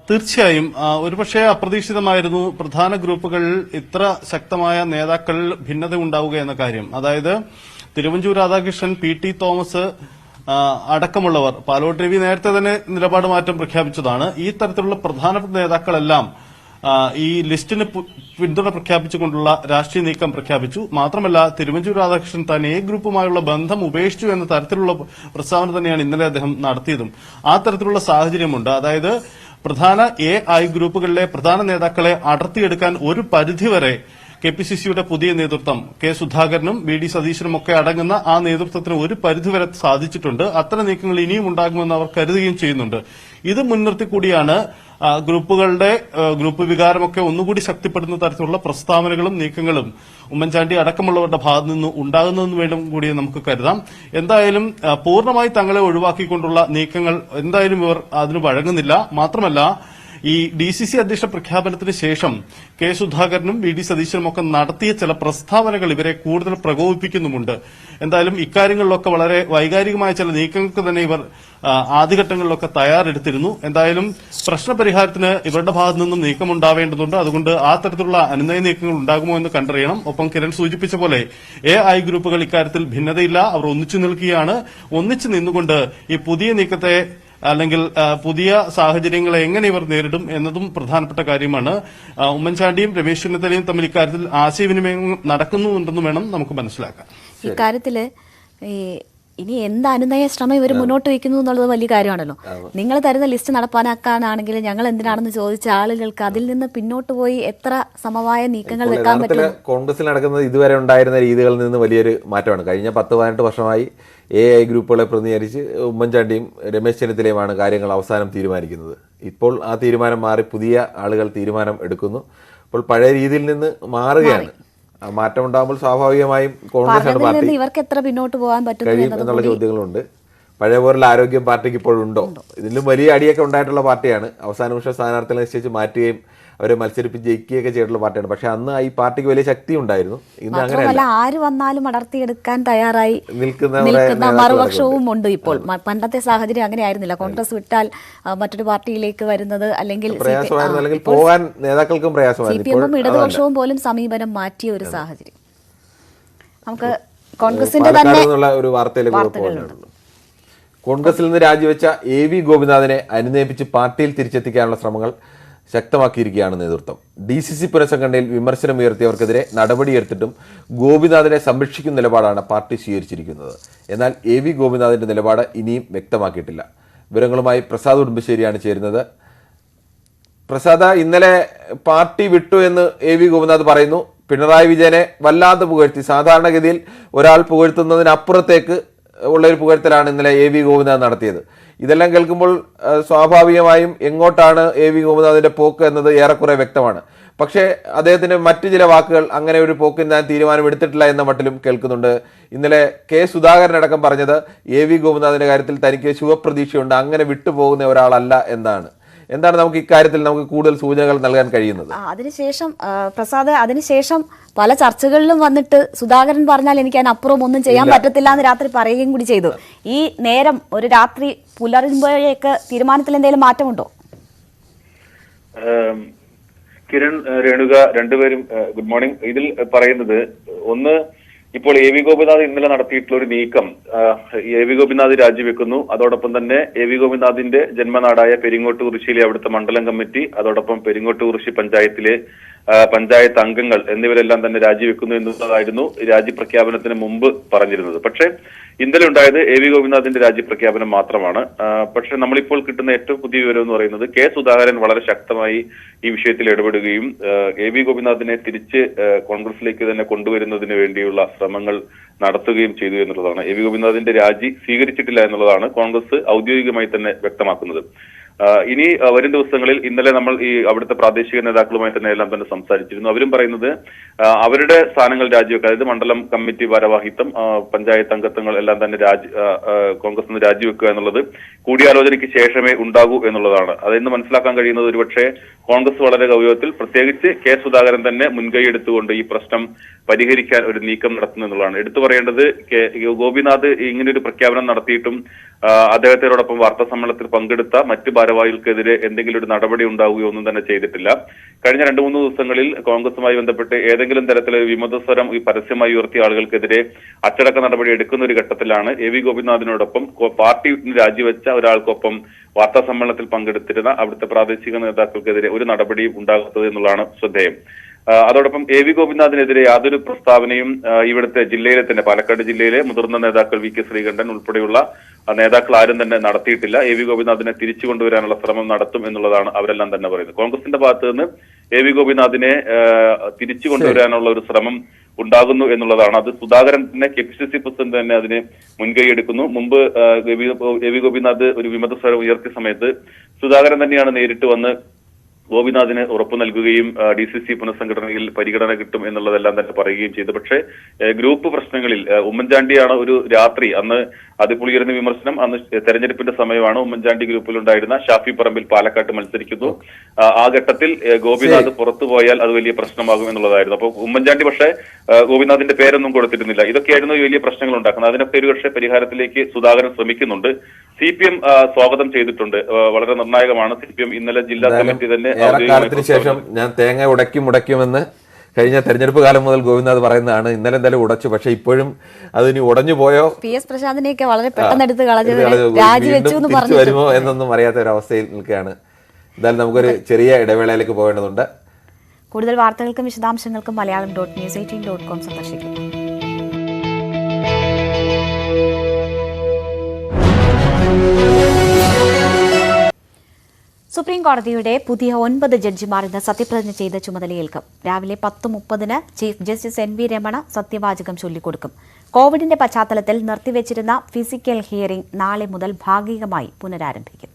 തീർച്ചയായും ഒരുപക്ഷെ അപ്രതീക്ഷിതമായിരുന്നു പ്രധാന ഗ്രൂപ്പുകളിൽ ഇത്ര ശക്തമായ നേതാക്കൾ ഭിന്നത ഉണ്ടാവുക എന്ന കാര്യം. അതായത് തിരുവഞ്ചൂർ രാധാകൃഷ്ണൻ, PT തോമസ് അടക്കമുള്ളവർ, പാലോട് രവി നേരത്തെ തന്നെ നിലപാട് മാറ്റം പ്രഖ്യാപിച്ചതാണ്. ഈ തരത്തിലുള്ള പ്രധാനപ്പെട്ട നേതാക്കളെല്ലാം ഈ ലിസ്റ്റിന് പിന്തുണ പ്രഖ്യാപിച്ചുകൊണ്ടുള്ള രാഷ്ട്രീയ നീക്കം പ്രഖ്യാപിച്ചു. മാത്രമല്ല, തിരുവഞ്ചൂർ രാധാകൃഷ്ണൻ താൻ A ഗ്രൂപ്പുമായുള്ള ബന്ധം ഉപേക്ഷിച്ചു എന്ന തരത്തിലുള്ള പ്രസ്താവന തന്നെയാണ് ഇന്നലെ അദ്ദേഹം നടത്തിയതും. ആ തരത്തിലുള്ള സാഹചര്യമുണ്ട്. അതായത് പ്രധാന AI ഗ്രൂപ്പുകളിലെ പ്രധാന നേതാക്കളെ അടർത്തിയെടുക്കാൻ ഒരു പരിധിവരെ KPCCയുടെ പുതിയ നേതൃത്വം സുധാകരനും VD സതീശനും ഒക്കെ അടങ്ങുന്ന ആ നേതൃത്വത്തിന് ഒരു പരിധിവരെ സാധിച്ചിട്ടുണ്ട്. അത്തരം നീക്കങ്ങൾ ഇനിയും ഉണ്ടാകുമെന്ന് അവർ കരുതുകയും ചെയ്യുന്നുണ്ട്. ഇത് മുൻനിർത്തി കൂടിയാണ് ഗ്രൂപ്പുകളുടെ ഗ്രൂപ്പ് വികാരമൊക്കെ ഒന്നുകൂടി ശക്തിപ്പെടുന്ന തരത്തിലുള്ള പ്രസ്താവനകളും നീക്കങ്ങളും ഉമ്മൻചാണ്ടി അടക്കമുള്ളവരുടെ ഭാഗത്തു നിന്ന് ഉണ്ടാകുന്നതെന്ന് വേണ്ടും കൂടി നമുക്ക് കരുതാം. എന്തായാലും പൂർണ്ണമായി തങ്ങളെ ഒഴിവാക്കിക്കൊണ്ടുള്ള നീക്കങ്ങൾ എന്തായാലും ഇവർ അതിന് വഴങ്ങുന്നില്ല. മാത്രമല്ല, ഈ DCC അധ്യക്ഷ പ്രഖ്യാപനത്തിന് ശേഷം സുധാകരനും VD സതീശനും ഒക്കെ നടത്തിയ ചില പ്രസ്താവനകൾ ഇവരെ കൂടുതൽ പ്രകോപിപ്പിക്കുന്നുമുണ്ട്. എന്തായാലും ഇക്കാര്യങ്ങളിലൊക്കെ വളരെ വൈകാരികമായ ചില നീക്കങ്ങൾക്ക് തന്നെ ഇവർ ആദ്യഘട്ടങ്ങളിലൊക്കെ തയ്യാറെടുത്തിരുന്നു. എന്തായാലും പ്രശ്നപരിഹാരത്തിന് ഇവരുടെ ഭാഗത്തു നിന്നും നീക്കമുണ്ടാവേണ്ടതുണ്ട്. അതുകൊണ്ട് ആ തരത്തിലുള്ള അനുനയ നീക്കങ്ങൾ ഉണ്ടാകുമോ എന്ന് കണ്ടറിയണം. ഒപ്പം കിരൺ സൂചിപ്പിച്ച പോലെ AI ഗ്രൂപ്പുകൾ ഇക്കാര്യത്തിൽ ഭിന്നതയില്ല. അവർ ഒന്നിച്ചു നിൽക്കുകയാണ്. ഒന്നിച്ചു നിന്നുകൊണ്ട് ഈ പുതിയ നീക്കത്തെ അല്ലെങ്കിൽ പുതിയ സാഹചര്യങ്ങളെ എങ്ങനെ ഇവർ നേരിടും എന്നതും പ്രധാനപ്പെട്ട കാര്യമാണ്. ഉമ്മൻചാണ്ടിയും രമേശ് ചെന്നിത്തലയും തമ്മിൽ ഇക്കാര്യത്തിൽ ആശയവിനിമയം നടക്കുന്നുണ്ടെന്നും വേണം നമുക്ക് മനസ്സിലാക്കാൻ. ഇക്കാര്യത്തില് ഇനി എന്ത് അനുനയ ശ്രമം ഇവർ മുന്നോട്ട് വയ്ക്കുന്നു എന്നുള്ളത് വലിയ കാര്യമാണല്ലോ. നിങ്ങൾ തരുന്ന ലിസ്റ്റ് നടപ്പാനാക്കാനാണെങ്കിൽ ഞങ്ങൾ എന്തിനാണെന്ന് ചോദിച്ച ആളുകൾക്ക് അതിൽ നിന്ന് പിന്നോട്ട് പോയി എത്ര സമവായ നീക്കങ്ങൾ വെക്കാൻ പറ്റും? കോൺഗ്രസിൽ നടക്കുന്നത് ഇതുവരെ ഉണ്ടായിരുന്ന രീതികളിൽ നിന്ന് വലിയൊരു മാറ്റമാണ്. കഴിഞ്ഞ 10-18 വർഷമായി AI ഗ്രൂപ്പുകളെ പ്രതിനിധീകരിച്ച് ഉമ്മൻചാണ്ടിയും രമേശ് ചെന്നിത്തലയുമാണ് കാര്യങ്ങൾ അവസാനം തീരുമാനിക്കുന്നത്. ഇപ്പോൾ ആ തീരുമാനം മാറി പുതിയ ആളുകൾ തീരുമാനം എടുക്കുന്നു. അപ്പോൾ പഴയ രീതിയിൽ നിന്ന് മാറുകയാണ്. മാറ്റം ഉണ്ടാകുമ്പോൾ സ്വാഭാവികമായും കോൺഗ്രസ് പാർട്ടി ഇവർക്ക് എത്ര പിന്നോട്ട് പോകാൻ കഴിയും എന്നുള്ള ചോദ്യങ്ങളുണ്ട്. പഴയ പോലുള്ള ആരോഗ്യം പാർട്ടിക്ക് ഇപ്പോഴുണ്ടോ? ഇതിലും വലിയ അടിയൊക്കെ ഉണ്ടായിട്ടുള്ള പാർട്ടിയാണ്. അവസാന നിമിഷം സ്ഥാനാർത്ഥികളെ നിശ്ചയിച്ച് മാറ്റുകയും അവരെ മത്സരിപ്പിച്ച് ജയിക്കുകയൊക്കെ ചെയ്തിട്ടുള്ള പാർട്ടിയാണ്. പക്ഷെ അന്ന് ഈ പാർട്ടിക്ക് വലിയ ശക്തി ഉണ്ടായിരുന്നു. ഇന്ന് അങ്ങനെയല്ല. ആര് വന്നാലും അടർത്തിയെടുക്കാൻ തയ്യാറായി നിൽക്കുന്ന മറുപക്ഷവും ഉണ്ട്. ഇപ്പോൾ പണ്ടത്തെ സാഹചര്യം അങ്ങനെ ആയിരുന്നില്ല. കോൺഗ്രസ് വിട്ടാൽ മറ്റൊരു പാർട്ടിയിലേക്ക് വരുന്നത് അല്ലെങ്കിൽ പോകാൻ നേതാക്കൾക്കും പ്രയാസമായിരുന്നു. CPM ഇടതുപക്ഷവും പോലും സമീപനം മാറ്റിയ ഒരു സാഹചര്യം നമുക്ക് കോൺഗ്രസിന്റെ തന്നെ ഒരു വാർത്തയിലേക്ക് പോകുന്നുണ്ട്. കോൺഗ്രസിൽ നിന്ന് രാജിവെച്ച AV ഗോപിനാഥിനെ അനുനയിപ്പിച്ച് പാർട്ടിയിൽ തിരിച്ചെത്തിക്കാനുള്ള ശ്രമങ്ങൾ ശക്തമാക്കിയിരിക്കുകയാണ് നേതൃത്വം. DCC പുനഃസംഘടനയിൽ വിമർശനമുയർത്തിയവർക്കെതിരെ നടപടിയെടുത്തിട്ടും ഗോപിനാഥിനെ സംരക്ഷിക്കുന്ന നിലപാടാണ് പാർട്ടി സ്വീകരിച്ചിരിക്കുന്നത്. എന്നാൽ AV ഗോപിനാഥിന്റെ നിലപാട് ഇനിയും വ്യക്തമാക്കിയിട്ടില്ല. വിവരങ്ങളുമായി പ്രസാദ് ഉടുമ്പശ്ശേരിയാണ് ചേരുന്നത്. പ്രസാദ്, ഇന്നലെ പാർട്ടി വിട്ടു എന്ന് AV ഗോപിനാഥ് പറയുന്നു. പിണറായി വിജയനെ വല്ലാതെ പുകഴ്ത്തി. സാധാരണഗതിയിൽ ഒരാൾ പുകഴ്ത്തുന്നതിനപ്പുറത്തേക്ക് ഉള്ളൊരു പുകഴ്ത്തലാണ് ഇന്നലെ AV ഗോപിനാഥ് നടത്തിയത്. ഇതെല്ലാം കേൾക്കുമ്പോൾ സ്വാഭാവികമായും എങ്ങോട്ടാണ് AV ഗോപിനാഥിന്റെ പോക്ക് എന്നത് ഏറെക്കുറെ വ്യക്തമാണ്. പക്ഷേ അദ്ദേഹത്തിന് മറ്റു ചില വാക്കുകൾ അങ്ങനെ ഒരു പോക്കിന് ഞാൻ തീരുമാനമെടുത്തിട്ടില്ല എന്ന മട്ടിലും കേൾക്കുന്നുണ്ട്. ഇന്നലെ സുധാകരൻ അടക്കം പറഞ്ഞത് AV ഗോപിനാഥിന്റെ കാര്യത്തിൽ തനിക്ക് ശുഭപ്രതീക്ഷയുണ്ട്, അങ്ങനെ വിട്ടുപോകുന്ന ഒരാളല്ല എന്നാണ്. എന്താണ് നമുക്ക് ഇക്കാര്യത്തിൽ നമുക്ക് കൂടുതൽ സൂചനകൾ നൽകാൻ കഴിയുന്നത്? അതിനുശേഷം പ്രസാദ്, അതിനുശേഷം പല ചർച്ചകളിലും വന്നിട്ട് സുധാകരൻ പറഞ്ഞാൽ എനിക്ക് അതിനപ്പുറം ഒന്നും ചെയ്യാൻ പറ്റത്തില്ല എന്ന് രാത്രി പറയുകയും കൂടി ചെയ്തു. ഈ നേരം ഒരു രാത്രി പുലരുമ്പോഴേക്ക് തീരുമാനത്തിൽ എന്തെങ്കിലും മാറ്റമുണ്ടോ? കിരൺ, രേണുക രണ്ടുപേരും ഗുഡ് മോർണിംഗ്. ഇതിൽ പറയുന്നത് ഒന്ന്, ഇപ്പോൾ AV ഗോപിനാഥ് ഇന്നലെ നടത്തിയിട്ടുള്ള ഒരു നീക്കം, AV ഗോപിനാഥ് രാജിവെക്കുന്നു. അതോടൊപ്പം തന്നെ AV ഗോപിനാഥിന്റെ ജന്മനാടായ പെരിങ്ങോട്ടുകുറിശ്ശിയിലെ അവിടുത്തെ മണ്ഡലം കമ്മിറ്റി, അതോടൊപ്പം പെരിങ്ങോട്ടുകുറിശ്ശി പഞ്ചായത്തിലെ പഞ്ചായത്ത് അംഗങ്ങൾ എന്നിവരെല്ലാം തന്നെ രാജിവെക്കുന്നു എന്നുള്ളതായിരുന്നു രാജിപ്രഖ്യാപനത്തിന് മുമ്പ് പറഞ്ഞിരുന്നത്. പക്ഷേ ഇന്നലെ ഉണ്ടായത് AV ഗോപിനാഥിന്റെ രാജിപ്രഖ്യാപനം മാത്രമാണ്. പക്ഷെ നമ്മളിപ്പോൾ കിട്ടുന്ന ഏറ്റവും പുതിയ വിവരം എന്ന് പറയുന്നത് സുധാകരൻ വളരെ ശക്തമായി ഈ വിഷയത്തിൽ ഇടപെടുകയും AV ഗോപിനാഥിനെ തിരിച്ച് കോൺഗ്രസിലേക്ക് തന്നെ കൊണ്ടുവരുന്നതിന് വേണ്ടിയുള്ള ശ്രമങ്ങൾ നടത്തുകയും ചെയ്തു എന്നുള്ളതാണ്. AV ഗോപിനാഥിന്റെ രാജി സ്വീകരിച്ചിട്ടില്ല എന്നുള്ളതാണ് കോൺഗ്രസ് ഔദ്യോഗികമായി തന്നെ വ്യക്തമാക്കുന്നത്. ഇനി വരും ദിവസങ്ങളിൽ ഇന്നലെ നമ്മൾ ഈ അവിടുത്തെ പ്രാദേശിക നേതാക്കളുമായി തന്നെ എല്ലാം തന്നെ സംസാരിച്ചിരുന്നു. അവരും പറയുന്നത് അവരുടെ സ്ഥാനങ്ങൾ രാജിവെക്കുക, അതായത് മണ്ഡലം കമ്മിറ്റി ഭാരവാഹിത്വം, പഞ്ചായത്ത് അംഗത്വങ്ങൾ എല്ലാം തന്നെ കോൺഗ്രസ് നിന്ന് രാജിവെക്കുക എന്നുള്ളത് കൂടിയാലോചനയ്ക്ക് ശേഷമേ ഉണ്ടാകൂ എന്നുള്ളതാണ്. അതെന്ന് മനസ്സിലാക്കാൻ കഴിയുന്നത് ഒരുപക്ഷെ കോൺഗ്രസ് വളരെ ഗൗരവത്തിൽ, പ്രത്യേകിച്ച് സുധാകരൻ തന്നെ മുൻകൈ എടുത്തുകൊണ്ട് ഈ പ്രശ്നം പരിഹരിക്കാൻ ഒരു നീക്കം നടത്തുന്നു എന്നുള്ളതാണ്. എടുത്തു പറയേണ്ടത് ഗോപിനാഥ് ഇങ്ങനൊരു പ്രഖ്യാപനം നടത്തിയിട്ടും അദ്ദേഹത്തോടൊപ്പം വാർത്താ സമ്മേളനത്തിൽ പങ്കെടുത്ത മറ്റ് ഭാരവാഹികൾക്കെതിരെ എന്തെങ്കിലും ഒരു നടപടി ഉണ്ടാവുകയോ ഒന്നും തന്നെ ചെയ്തിട്ടില്ല. കഴിഞ്ഞ 2-3 ദിവസങ്ങളിൽ കോൺഗ്രസുമായി ബന്ധപ്പെട്ട് ഏതെങ്കിലും തരത്തിലൊരു വിമതസ്വരം പരസ്യമായി ഉയർത്തിയ ആളുകൾക്കെതിരെ അച്ചടക്ക നടപടി എടുക്കുന്ന ഒരു ഘട്ടത്തിലാണ് എ വി ഗോപിനാഥിനോടൊപ്പം പാർട്ടി രാജിവെച്ച ഒരാൾക്കൊപ്പം വാർത്താ സമ്മേളനത്തിൽ പങ്കെടുത്തിരുന്ന അവിടുത്തെ പ്രാദേശിക നേതാക്കൾക്കെതിരെ ഒരു നടപടിയും ഉണ്ടാകാത്തത് എന്നുള്ളതാണ് ശ്രദ്ധേയം. അതോടൊപ്പം എ വി ഗോപിനാഥിനെതിരെ യാതൊരു പ്രസ്താവനയും ഇവിടുത്തെ ജില്ലയിലെ തന്നെ പാലക്കാട് ജില്ലയിലെ മുതിർന്ന നേതാക്കൾ വി കെ ശ്രീകണ്ഠൻ ഉൾപ്പെടെയുള്ള നേതാക്കൾ ആരും തന്നെ നടത്തിയിട്ടില്ല. എ വി ഗോപിനാഥിനെ തിരിച്ചു കൊണ്ടുവരാനുള്ള ശ്രമം നടത്തും എന്നുള്ളതാണ് അവരെല്ലാം തന്നെ പറയുന്നത്. കോൺഗ്രസിന്റെ ഭാഗത്ത് നിന്ന് എ വി ഗോപിനാഥിനെ തിരിച്ചു കൊണ്ടുവരാനുള്ള ഒരു ശ്രമം ഉണ്ടാകുന്നു എന്നുള്ളതാണ്. അത് സുധാകരൻ തന്നെ KPCC പ്രസിഡന്റ് തന്നെ അതിന് മുൻകൈ എടുക്കുന്നു. മുമ്പ് എ വി ഗോപിനാഥ് ഒരു വിമതസ്വരം ഉയർത്തിയ സമയത്ത് സുധാകരൻ തന്നെയാണ് നേരിട്ട് വന്ന് ഗോപിനാഥിന് ഉറപ്പു നൽകുകയും DCC പുനഃസംഘടനയിൽ പരിഗണന കിട്ടും എന്നുള്ളതെല്ലാം തന്നെ പറയുകയും ചെയ്തു. പക്ഷേ ഗ്രൂപ്പ് പ്രശ്നങ്ങളിൽ ഉമ്മൻചാണ്ടിയാണ് ഒരു രാത്രി അന്ന് അതിപ്പുളിയിരുന്ന വിമർശനം, അന്ന് തെരഞ്ഞെടുപ്പിന്റെ സമയമാണ്. ഉമ്മൻചാണ്ടി ഗ്രൂപ്പിലുണ്ടായിരുന്ന ഷാഫി പറമ്പിൽ പാലക്കാട്ട് മത്സരിക്കുന്നു. ആ ഘട്ടത്തിൽ ഗോപിനാഥ് പുറത്തു പോയാൽ അത് വലിയ പ്രശ്നമാകും എന്നുള്ളതായിരുന്നു. അപ്പോൾ ഉമ്മൻചാണ്ടി പക്ഷേ ഗോപിനാഥിന്റെ പേരൊന്നും കൊടുത്തിരുന്നില്ല. ഇതൊക്കെയായിരുന്നു വലിയ പ്രശ്നങ്ങൾ ഉണ്ടാക്കുന്നത്. അതിനൊക്കെ ഒരുപക്ഷെ പരിഹാരത്തിലേക്ക് സുധാകരൻ ശ്രമിക്കുന്നുണ്ട്. CPM സ്വാഗതം ചെയ്തിട്ടുണ്ട്. വളരെ നിർണായകമാണ്. CPM ഇന്നലെ ജില്ലാ കമ്മിറ്റി തന്നെ കാലത്തിന് ശേഷം ഞാൻ തേങ്ങ ഉടയ്ക്കുമെന്ന് കഴിഞ്ഞ തെരഞ്ഞെടുപ്പ് കാലം മുതൽ ഗോവിന്ദാഥ് പറയുന്നതാണ്. ഇന്നലെ എന്തായാലും ഉടച്ചു, പക്ഷെ ഇപ്പോഴും അതിനി ഉടഞ്ഞു പോയോ, PS പ്രശാന്തിനെയൊക്കെ വളരെ പെട്ടെന്ന് എടുത്ത് കളഞ്ഞു വരുമോ എന്നൊന്നും അറിയാത്ത ഒരു അവസ്ഥയിൽ നിൽക്കുകയാണ്. എന്തായാലും നമുക്കൊരു ചെറിയ ഇടവേളയിലേക്ക് പോകേണ്ടതുണ്ട്. കൂടുതൽ വാർത്തകൾക്കും വിശദാംശങ്ങൾക്കും malayalam.news18.com സന്ദർശിക്കും. സുപ്രീം കോടതിയുടെ പുതിയ 9 ജഡ്ജിമാർ ഇന്ന് സത്യപ്രതിജ്ഞ ചെയ്ത് ചുമതലയേൽക്കും. രാവിലെ 10:30 ചീഫ് ജസ്റ്റിസ് NV രമണ സത്യവാചകം ചൊല്ലിക്കൊടുക്കും. കോവിഡിന്റെ പശ്ചാത്തലത്തിൽ നിർത്തിവെച്ചിരുന്ന ഫിസിക്കൽ ഹിയറിംഗ് നാളെ മുതൽ ഭാഗികമായി പുനരാരംഭിക്കും.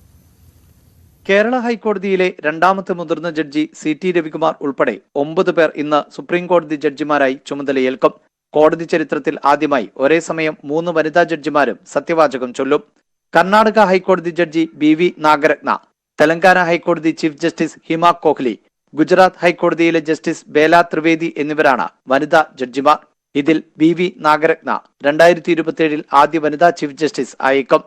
കേരള ഹൈക്കോടതിയിലെ രണ്ടാമത്തെ മുതിർന്ന ജഡ്ജി CT രവികുമാർ ഉൾപ്പെടെ 9 പേർ ഇന്ന് സുപ്രീം കോടതി ജഡ്ജിമാരായി ചുമതലയേൽക്കും. കോടതി ചരിത്രത്തിൽ ആദ്യമായി ഒരേ സമയം 3 വനിതാ ജഡ്ജിമാരും സത്യവാചകം ചൊല്ലും. കർണാടക ഹൈക്കോടതി ജഡ്ജി BV നാഗരത്ന, തെലങ്കാന ഹൈക്കോടതി ചീഫ് ജസ്റ്റിസ് ഹിമ കോഹ്ലി, ഗുജറാത്ത് ഹൈക്കോടതിയിലെ ജസ്റ്റിസ് ബേല ത്രിവേദി എന്നിവരാണ് വനിതാ ജഡ്ജിമാർ. ഇതിൽ BV നാഗരത്ന 2027 ആദ്യ വനിതാ ചീഫ് ജസ്റ്റിസ് ആയേക്കും.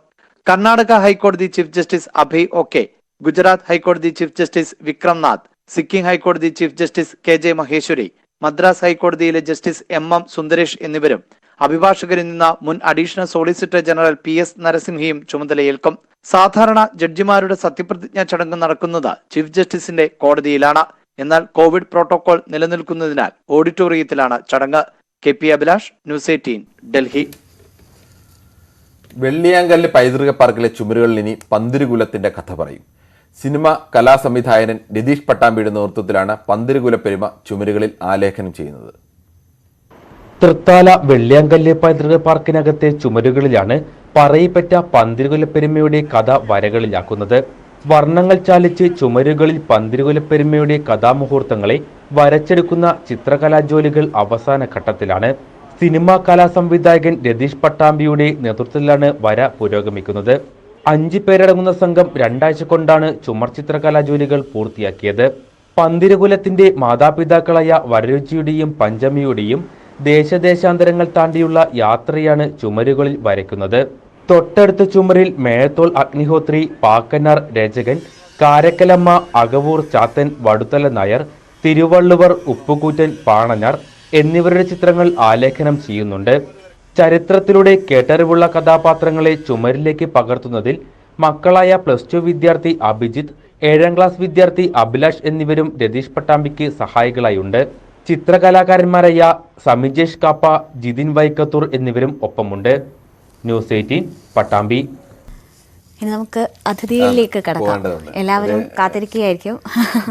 കർണാടക ഹൈക്കോടതി chief justice Abhay OK, Gujarat ഹൈക്കോടതി ചീഫ് ജസ്റ്റിസ് വിക്രംനാഥ്, സിക്കിം ഹൈക്കോടതി chief justice KJ Maheshwari, Madras ഹൈക്കോടതിയിലെ ജസ്റ്റിസ് MM സുന്ദരേഷ് എന്നിവരും അഭിഭാഷകരിൽ നിന്ന് മുൻ അഡീഷണൽ സോളിസിറ്റർ ജനറൽ PS നരസിംഹയും ചുമതലയേൽക്കും. സാധാരണ ജഡ്ജിമാരുടെ സത്യപ്രതിജ്ഞാ ചടങ്ങ് നടക്കുന്നത് ചീഫ് ജസ്റ്റിസിന്റെ കോടതിയിലാണ്. എന്നാൽ കോവിഡ് പ്രോട്ടോകോൾ നിലനിൽക്കുന്നതിനാൽ ഓഡിറ്റോറിയത്തിലാണ് ചടങ്ങ്. KP Abhilash, News 18, Delhi. വെള്ളിയാങ്കല്ല് പൈതൃക പാർക്കിലെ ചുമരുകളിൽ ഇനി പന്തിരുകുലത്തിന്റെ കഥ പറയും. സിനിമ കലാസംവിധായകൻ രതീഷ് പട്ടാമ്പിയുടെ നേതൃത്വത്തിലാണ് പന്തിരുകുലപ്പെരുമ ചുമരുകളിൽ ആലേഖനം ചെയ്യുന്നത്. തൃത്താല വെള്ളിയാങ്കല്ല് പൈതൃക പാർക്കിനകത്തെ ചുമരുകളിലാണ് പറയിപ്പറ്റ പന്തിരുകുലപ്പെരുമയുടെ കഥ വരകളിലാക്കുന്നത്. വർണ്ണങ്ങൾ ചാലിച്ച് ചുമരുകളിൽ പന്തിരുകുലപ്പെരുമയുടെ കഥാമുഹൂർത്തങ്ങളെ വരച്ചെടുക്കുന്ന ചിത്രകലാജോലികൾ അവസാന ഘട്ടത്തിലാണ്. സിനിമാ കലാസംവിധായകൻ രതീഷ് പട്ടാമ്പിയുടെ നേതൃത്വത്തിലാണ് വര പുരോഗമിക്കുന്നത്. 5 പേരടങ്ങുന്ന സംഘം 2 ആഴ്ച കൊണ്ടാണ് ചുമർ ചിത്രകലാജോലികൾ പൂർത്തിയാക്കിയത്. പന്തിരുകുലത്തിന്റെ മാതാപിതാക്കളായ വരരുചിയുടെയും പഞ്ചമിയുടെയും ദേശദേശാന്തരങ്ങൾ താണ്ടിയുള്ള യാത്രയാണ് ചുമരുകളിൽ വരയ്ക്കുന്നത്. തൊട്ടടുത്ത ചുമരിൽ മേഴത്തോൾ അഗ്നിഹോത്രി, പാക്കനാർ രചകൻ, കാരക്കലമ്മ, അകവൂർ ചാത്തൻ, വടുതല നായർ, തിരുവള്ളുവർ, ഉപ്പുകൂറ്റൻ, പാണനാർ എന്നിവരുടെ ചിത്രങ്ങൾ ആലേഖനം ചെയ്യുന്നുണ്ട്. ചരിത്രത്തിലൂടെ കേട്ടറിവുള്ള കഥാപാത്രങ്ങളെ ചുമരിലേക്ക് പകർത്തുന്നതിൽ മക്കളായ +2 വിദ്യാർത്ഥി അഭിജിത്ത്, 7ാം ക്ലാസ് വിദ്യാർത്ഥി അഭിലാഷ് എന്നിവരും രതീഷ് പട്ടാമ്പിക്ക് സഹായികളായുണ്ട്. ചിത്രകലാകാരന്മാരായ സമിജേഷ് കാപ്പ, ജിതിൻ വൈക്കത്തൂർ എന്നിവരും ഒപ്പമുണ്ട്. News 18, പട്ടാമ്പി. ഇനി നമുക്ക് അതിഥിയിലേക്ക് കടക്കാം. എല്ലാവരും കാത്തിരിക്കുകയായിരിക്കും.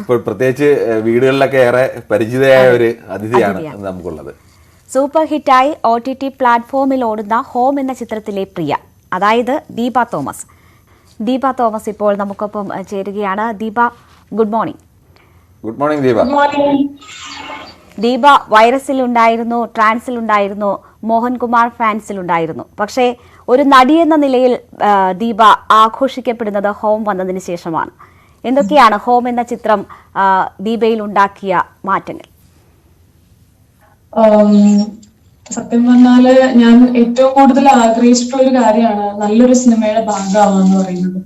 ഇപ്പോൾ പ്രത്യേകിച്ച് വീടുകളിലൊക്കെ ഏറെ പരിചിതയായ ഒരു അതിഥിയാണ് നമുക്കുള്ളത്. സൂപ്പർ ഹിറ്റായി OTT പ്ലാറ്റ്ഫോമിൽ ഓടുന്ന ഹോം എന്ന ചിത്രത്തിലെ പ്രിയ, അതായത് ദീപ തോമസ്. ദീപ തോമസ് ഇപ്പോൾ നമുക്കൊപ്പം ചേരുകയാണ്. Deepa, good morning. Good morning Deepa. Deepa വൈറസിലുണ്ടായിരുന്നു, ട്രാൻസിലുണ്ടായിരുന്നു, മോഹൻകുമാർ ഫാൻസിലുണ്ടായിരുന്നു. പക്ഷേ ഒരു നടിയെന്ന നിലയിൽ ദീപ ആഘോഷിക്കപ്പെടുന്നത് ഹോം വന്നതിന് ശേഷമാണ്. എന്തൊക്കെയാണ് ഹോം എന്ന ചിത്രം ദീപയിൽ ഉണ്ടാക്കിയ മാറ്റങ്ങൾ? സത്യം പറഞ്ഞാല് ഞാൻ ഏറ്റവും കൂടുതൽ ആഗ്രഹിച്ചിട്ടുള്ള ഒരു കാര്യമാണ് നല്ലൊരു സിനിമയുടെ ഭാഗമാവുക എന്ന് പറയുന്നത്.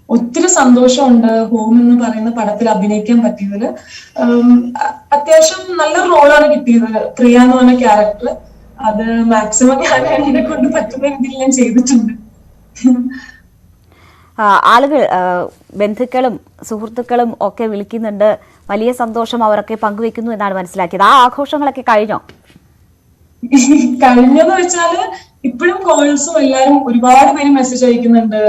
ഒത്തിരി സന്തോഷമുണ്ട് ഹോം എന്ന് പറയുന്ന പടത്തിൽ അഭിനയിക്കാൻ പറ്റിയതില്. അത്യാവശ്യം നല്ലൊരു റോളാണ് കിട്ടിയത്. പ്രിയ എന്ന് പറഞ്ഞ ക്യാരക്ടർ, അത് മാക്സിമം ഞാൻ എന്നെ കൊണ്ട് പറ്റുന്ന രീതിയിൽ ഞാൻ ചെയ്തിട്ടുണ്ട്. ആളുകൾ, ബന്ധുക്കളും സുഹൃത്തുക്കളും ഒക്കെ വിളിക്കുന്നുണ്ട്, വലിയ സന്തോഷം അവരൊക്കെ പങ്കുവെക്കുന്നു എന്നാണ് മനസ്സിലാക്കിയത്. ആ ആഘോഷങ്ങളൊക്കെ കഴിഞ്ഞോ? കഴിഞ്ഞെന്ന് വെച്ചാല് ഇപ്പോഴും കോൾസും എല്ലാരും ഒരുപാട് പേര് മെസ്സേജ് അയക്കുന്നുണ്ട്.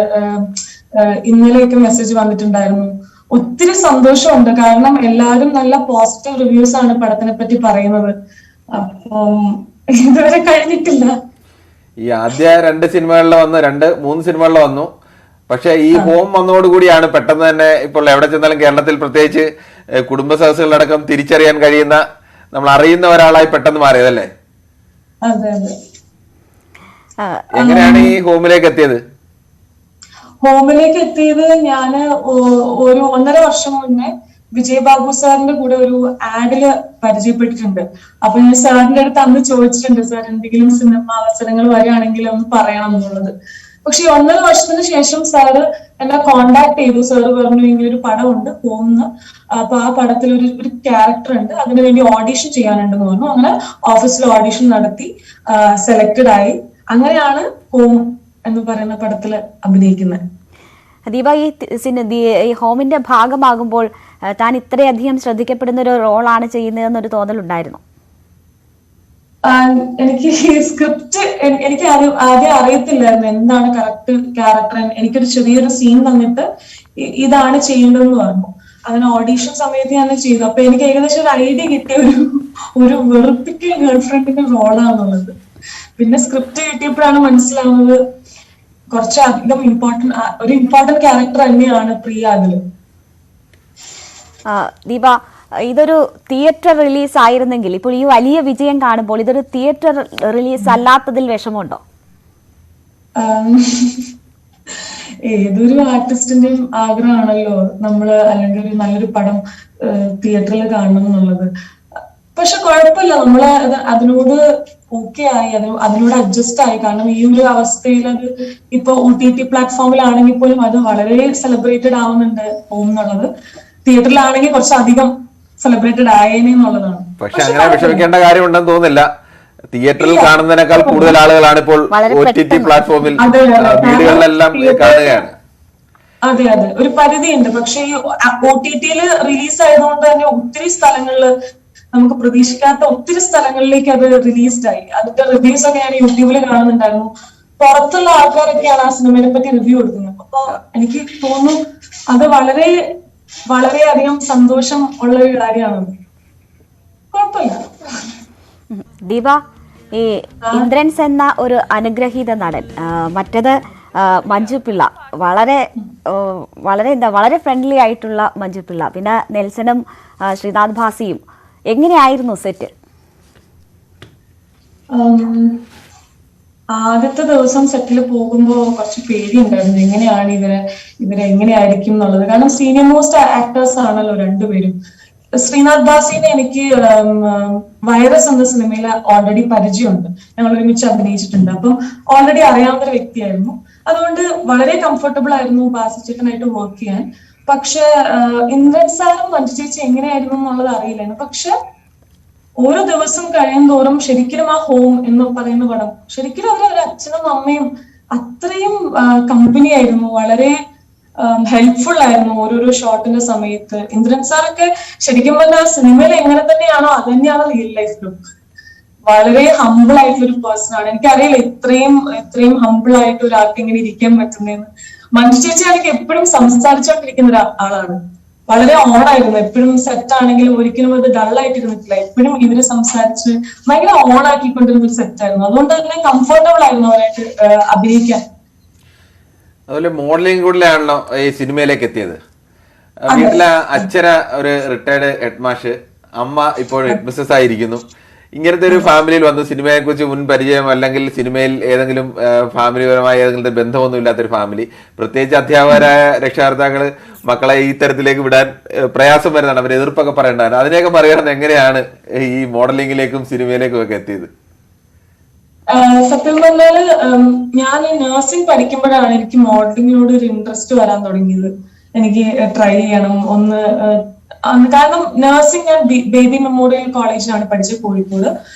ഇന്നലെയൊക്കെ മെസ്സേജ് വന്നിട്ടുണ്ടായിരുന്നു. ഒത്തിരി സന്തോഷമുണ്ട്, കാരണം എല്ലാവരും നല്ല പോസിറ്റീവ് റിവ്യൂസ് ആണ് പടത്തിനെ പറ്റി പറയുന്നത്. അപ്പം ഇതുവരെ കഴിഞ്ഞിട്ടില്ല. ഈ ആദ്യ 2 സിനിമകളിൽ വന്നു, 2-3 സിനിമകളിൽ വന്നു. പക്ഷെ ഈ ഹോം വന്നതോടുകൂടിയാണ് പെട്ടെന്ന് തന്നെ ഇപ്പോൾ എവിടെ ചെന്നാലും കേരളത്തിൽ പ്രത്യേകിച്ച് കുടുംബ സദസ്സുകളടക്കം തിരിച്ചറിയാൻ കഴിയുന്ന, നമ്മൾ അറിയുന്ന ഒരാളായി പെട്ടെന്ന് മാറിയതല്ലേ? എങ്ങനെയാണ് ഈ ഹോമിലേക്ക് എത്തിയത്? ഹോമിലേക്ക് എത്തിയത് ഞാന് ഒരു 1.5 വർഷം മുന്നേ വിജയബാബു സാറിന്റെ കൂടെ ഒരു ആഡില് പരിചയപ്പെട്ടിട്ടുണ്ട്. അപ്പൊ ഞാൻ സാറിന്റെ അടുത്ത് അന്ന് ചോദിച്ചിട്ടുണ്ട്, സാർ എന്തെങ്കിലും സിനിമ അവസരങ്ങൾ വരികയാണെങ്കിൽ ഒന്ന് പറയണം എന്നുള്ളത്. പക്ഷെ 1.5 വർഷത്തിന് ശേഷം സാറ് എന്നെ കോണ്ടാക്ട് ചെയ്തു. സാറ് പറഞ്ഞു ഇങ്ങനെ ഒരു പടമുണ്ട് ഹോംന്ന്, അപ്പൊ ആ പടത്തിൽ ഒരു ക്യാരക്ടർ ഉണ്ട്, അതിനു വേണ്ടി ഓഡിഷൻ ചെയ്യാനുണ്ടെന്ന് പറഞ്ഞു. അങ്ങനെ ഓഫീസിൽ ഓഡിഷൻ നടത്തി സെലക്ടഡ് ആയി. അങ്ങനെയാണ് ഹോം എന്ന് പറയുന്ന പടത്തില് അഭിനയിക്കുന്നത്. ദീപ, ഈ ഹോമിന്റെ ഭാഗമാകുമ്പോൾ താൻ ഇത്രയധികം ശ്രദ്ധിക്കപ്പെടുന്ന ഒരു റോളാണ് ചെയ്യുന്നതെന്നൊരു തോന്നലുണ്ടായിരുന്നു? എനിക്ക് സ്ക്രിപ്റ്റ് എനിക്ക് ആദ്യം അറിയത്തില്ലായിരുന്നു എന്താണ് കറക്റ്റ് ക്യാരക്ടർ. എനിക്കൊരു ചെറിയൊരു സീൻ തന്നിട്ട് ഇതാണ് ചെയ്യേണ്ടതെന്ന് പറഞ്ഞു. അങ്ങനെ ഓഡീഷൻ സമയത്ത് ഞാൻ ചെയ്തു. അപ്പൊ എനിക്ക് ഏകദേശം ഒരു ഐഡിയ കിട്ടിയ ഒരു വെറുപ്പിക്കൽ ഗേൾഫ്രണ്ടിന്റെ റോളാണെന്നുള്ളത്. പിന്നെ സ്ക്രിപ്റ്റ് കിട്ടിയപ്പോഴാണ് മനസ്സിലാവുന്നത് കുറച്ചധികം ഇമ്പോർട്ടന്റ് ക്യാരക്ടർ തന്നെയാണ് പ്രിയ അതില്. ദീപ, ഇതൊരു തിയേറ്റർ റിലീസ് ആയിരുന്നെങ്കിൽ ഇപ്പോൾ ഈ വലിയ വിജയം കാണുമ്പോൾ ഇതൊരു തിയേറ്റർ റിലീസ് അല്ലാത്തതിൽ വിഷമമുണ്ടോ? ഏതൊരു ആർട്ടിസ്റ്റിന്റെയും ആഗ്രഹമാണല്ലോ നമ്മള് അല്ലെങ്കിൽ ഒരു നല്ലൊരു പടം തിയേറ്ററിൽ കാണണം എന്നുള്ളത്. പക്ഷെ കുഴപ്പമില്ല, നമ്മള് അതിനോട് ഓക്കെ ആയി, അതിനോട് അഡ്ജസ്റ്റ് ആയി. കാരണം ഈ ഒരു അവസ്ഥയിൽ അത് ഇപ്പൊ OTT പ്ലാറ്റ്ഫോമിലാണെങ്കിൽ പോലും അത് വളരെ സെലിബ്രേറ്റഡ് ആവുന്നുണ്ട് ഹോം എന്നുള്ളത്. തിയേറ്ററിലാണെങ്കിൽ കുറച്ചധികം സെലിബ്രേറ്റഡ് ആയേനെ എന്നുള്ളതാണ്. പക്ഷെ അങ്ങനെ വിഷമിക്കേണ്ട കാര്യമുണ്ടെന്ന് തോന്നുന്നില്ല. തിയേറ്ററിൽ കാണുന്നതിനേക്കാൾ കൂടുതൽ ആളുകളാണ് ഇപ്പോൾ OTT പ്ലാറ്റ്ഫോമിൽ വീടുകളിലെല്ലാം കാണുകയാണ്. അതെ, ഒരു പരിധിയുണ്ട്. പക്ഷെ ഈ OTT-യിൽ റിലീസ് ആയതുകൊണ്ട് തന്നെ ഒത്തിരി സ്ഥലങ്ങളില് നമുക്ക് പ്രതീക്ഷിക്കാത്ത ഒത്തിരി സ്ഥലങ്ങളിലേക്ക് അത് റിലീസ്ഡ് ആയി. അതിന്റെ റിവ്യൂസ് ഒക്കെ ഞാൻ യൂട്യൂബിൽ കാണുന്നുണ്ടായിരുന്നു. പുറത്തുള്ള ആൾക്കാരൊക്കെയാണ് ആ സിനിമയെ പറ്റി റിവ്യൂ കൊടുക്കുന്നത്. അപ്പൊ എനിക്ക് തോന്നുന്നു അത് വളരെയധികം സന്തോഷം ഉള്ള ഒരു കാര്യമാണ്. കുഴപ്പമില്ല. ദീപ, ഈ ഇന്ദ്രൻസ് എന്ന ഒരു അനുഗ്രഹീത നടൻ, മറ്റേത് മഞ്ജു പിള്ള, വളരെ ഫ്രണ്ട്ലി ആയിട്ടുള്ള മഞ്ജു പിള്ള, പിന്നെ നെൽസനും ശ്രീനാഥ് ഭാസിയും, എങ്ങനെയായിരുന്നു സെറ്റ്? ആദ്യത്തെ ദിവസം സെറ്റിൽ പോകുമ്പോ കുറച്ച് പേടിയുണ്ടായിരുന്നു, എങ്ങനെയാണ് ഇവരെങ്ങനെയായിരിക്കും എന്നുള്ളത്. കാരണം സീനിയർ മോസ്റ്റ് ആക്ടേഴ്സ് ആണല്ലോ രണ്ടുപേരും. ശ്രീനാഥ് ഭാസിനെ എനിക്ക് വൈറസ് എന്ന സിനിമയിൽ ഓൾറെഡി പരിചയമുണ്ട്, ഞങ്ങൾ ഒരുമിച്ച് അഭിനയിച്ചിട്ടുണ്ട്. അപ്പം ഓൾറെഡി അറിയാവുന്ന ഒരു വ്യക്തിയായിരുന്നു. അതുകൊണ്ട് വളരെ കംഫർട്ടബിൾ ആയിരുന്നു ഭാസി ചേട്ടനായിട്ട് വർക്ക് ചെയ്യാൻ. പക്ഷെ ഇന്ദ്രൻ സാറും മഞ്ജു ചേച്ചി എങ്ങനെയായിരുന്നു എന്നുള്ളത് അറിയില്ലായിരുന്നു. പക്ഷെ ഓരോ ദിവസം കഴിയുന്തോറും ശരിക്കും ആ ഹോം എന്ന് പറയുന്ന പടം ശരിക്കും അവരൊരു അച്ഛനും അമ്മയും അത്രയും കമ്പനി ആയിരുന്നു, വളരെ ഹെൽപ്ഫുൾ ആയിരുന്നു ഓരോരോ ഷോട്ടിന്റെ സമയത്ത്. ഇന്ദ്രൻ സാറൊക്കെ ശരിക്കും പറഞ്ഞാൽ ആ സിനിമയിൽ എങ്ങനെ തന്നെയാണോ അത് തന്നെയാണ് റിയൽ ലൈഫിലും. വളരെ ഹമ്പിൾ ആയിട്ടുള്ള ഒരു പേഴ്സൺ ആണ്. എനിക്കറിയില്ല ഇത്രയും ഹമ്പിൾ ആയിട്ട് ഒരാൾക്ക് ഇങ്ങനെ ഇരിക്കാൻ പറ്റുന്നതെന്ന്. മഞ്ജു ചേച്ചി ആണെങ്കിൽ എപ്പോഴും സംസാരിച്ചോണ്ടിരിക്കുന്ന ഒരാളാണ്. വളരെ ഓണായിരുന്നു. എപ്പോഴും സെറ്റ് ആണെങ്കിലും ഒരിക്കലും അത് ഡള്ളായിട്ട് ഇരുന്നിട്ടില്ല. എപ്പോഴും ഇവര് സംസാരിച്ച് ഭയങ്കര ഓണാക്കിക്കൊണ്ടിരുന്ന ഒരു സെറ്റായിരുന്നു. അതുകൊണ്ട് തന്നെ കംഫർട്ടബിൾ ആയിരുന്നു അവരായിട്ട് അഭിനയിക്കാൻ. അതുപോലെ മോഡലിംഗ് കൂടിലാണല്ലോ ഈ സിനിമയിലേക്ക് എത്തിയത്. വീട്ടിലെ അച്ഛന ഒരു റിട്ടയർഡ് ഹെഡ് മാഷ്, അമ്മ ഇപ്പോൾ ഹെഡ് മിസ്സസ് ആയിരിക്കുന്നു. ഇങ്ങനത്തെ ഒരു ഫാമിലിയിൽ വന്ന് സിനിമയെ കുറിച്ച് മുൻ പരിചയം അല്ലെങ്കിൽ സിനിമയിൽ ഏതെങ്കിലും ഫാമിലിപരമായ ഏതെങ്കിലും ബന്ധമൊന്നും ഇല്ലാത്തൊരു ഫാമിലി, പ്രത്യേകിച്ച് അധ്യാപകരായ രക്ഷാകർത്താക്കള് മക്കളെ ഈ തരത്തിലേക്ക് വിടാൻ പ്രയാസം വരുന്നതാണ്, അവർ എതിർപ്പൊക്കെ പറയേണ്ടതാണ്. അതിനെയൊക്കെ മറികടന്ന് എങ്ങനെയാണ് ഈ മോഡലിംഗിലേക്കും സിനിമയിലേക്കും ഒക്കെ എത്തിയത്? സത്യം പറഞ്ഞാല് ഞാൻ നഴ്സിംഗ് പഠിക്കുമ്പോഴാണ് എനിക്ക് മോഡലിങ്ങിനോട് ഒരു ഇൻട്രസ്റ്റ് വരാൻ തുടങ്ങിയത്. എനിക്ക് ട്രൈ ചെയ്യണം ഒന്ന്, കാരണം നഴ്സിംഗ് ഞാൻ ബേബി മെമ്മോറിയൽ കോളേജിലാണ് പഠിച്ചത്, കോഴിക്കോട്.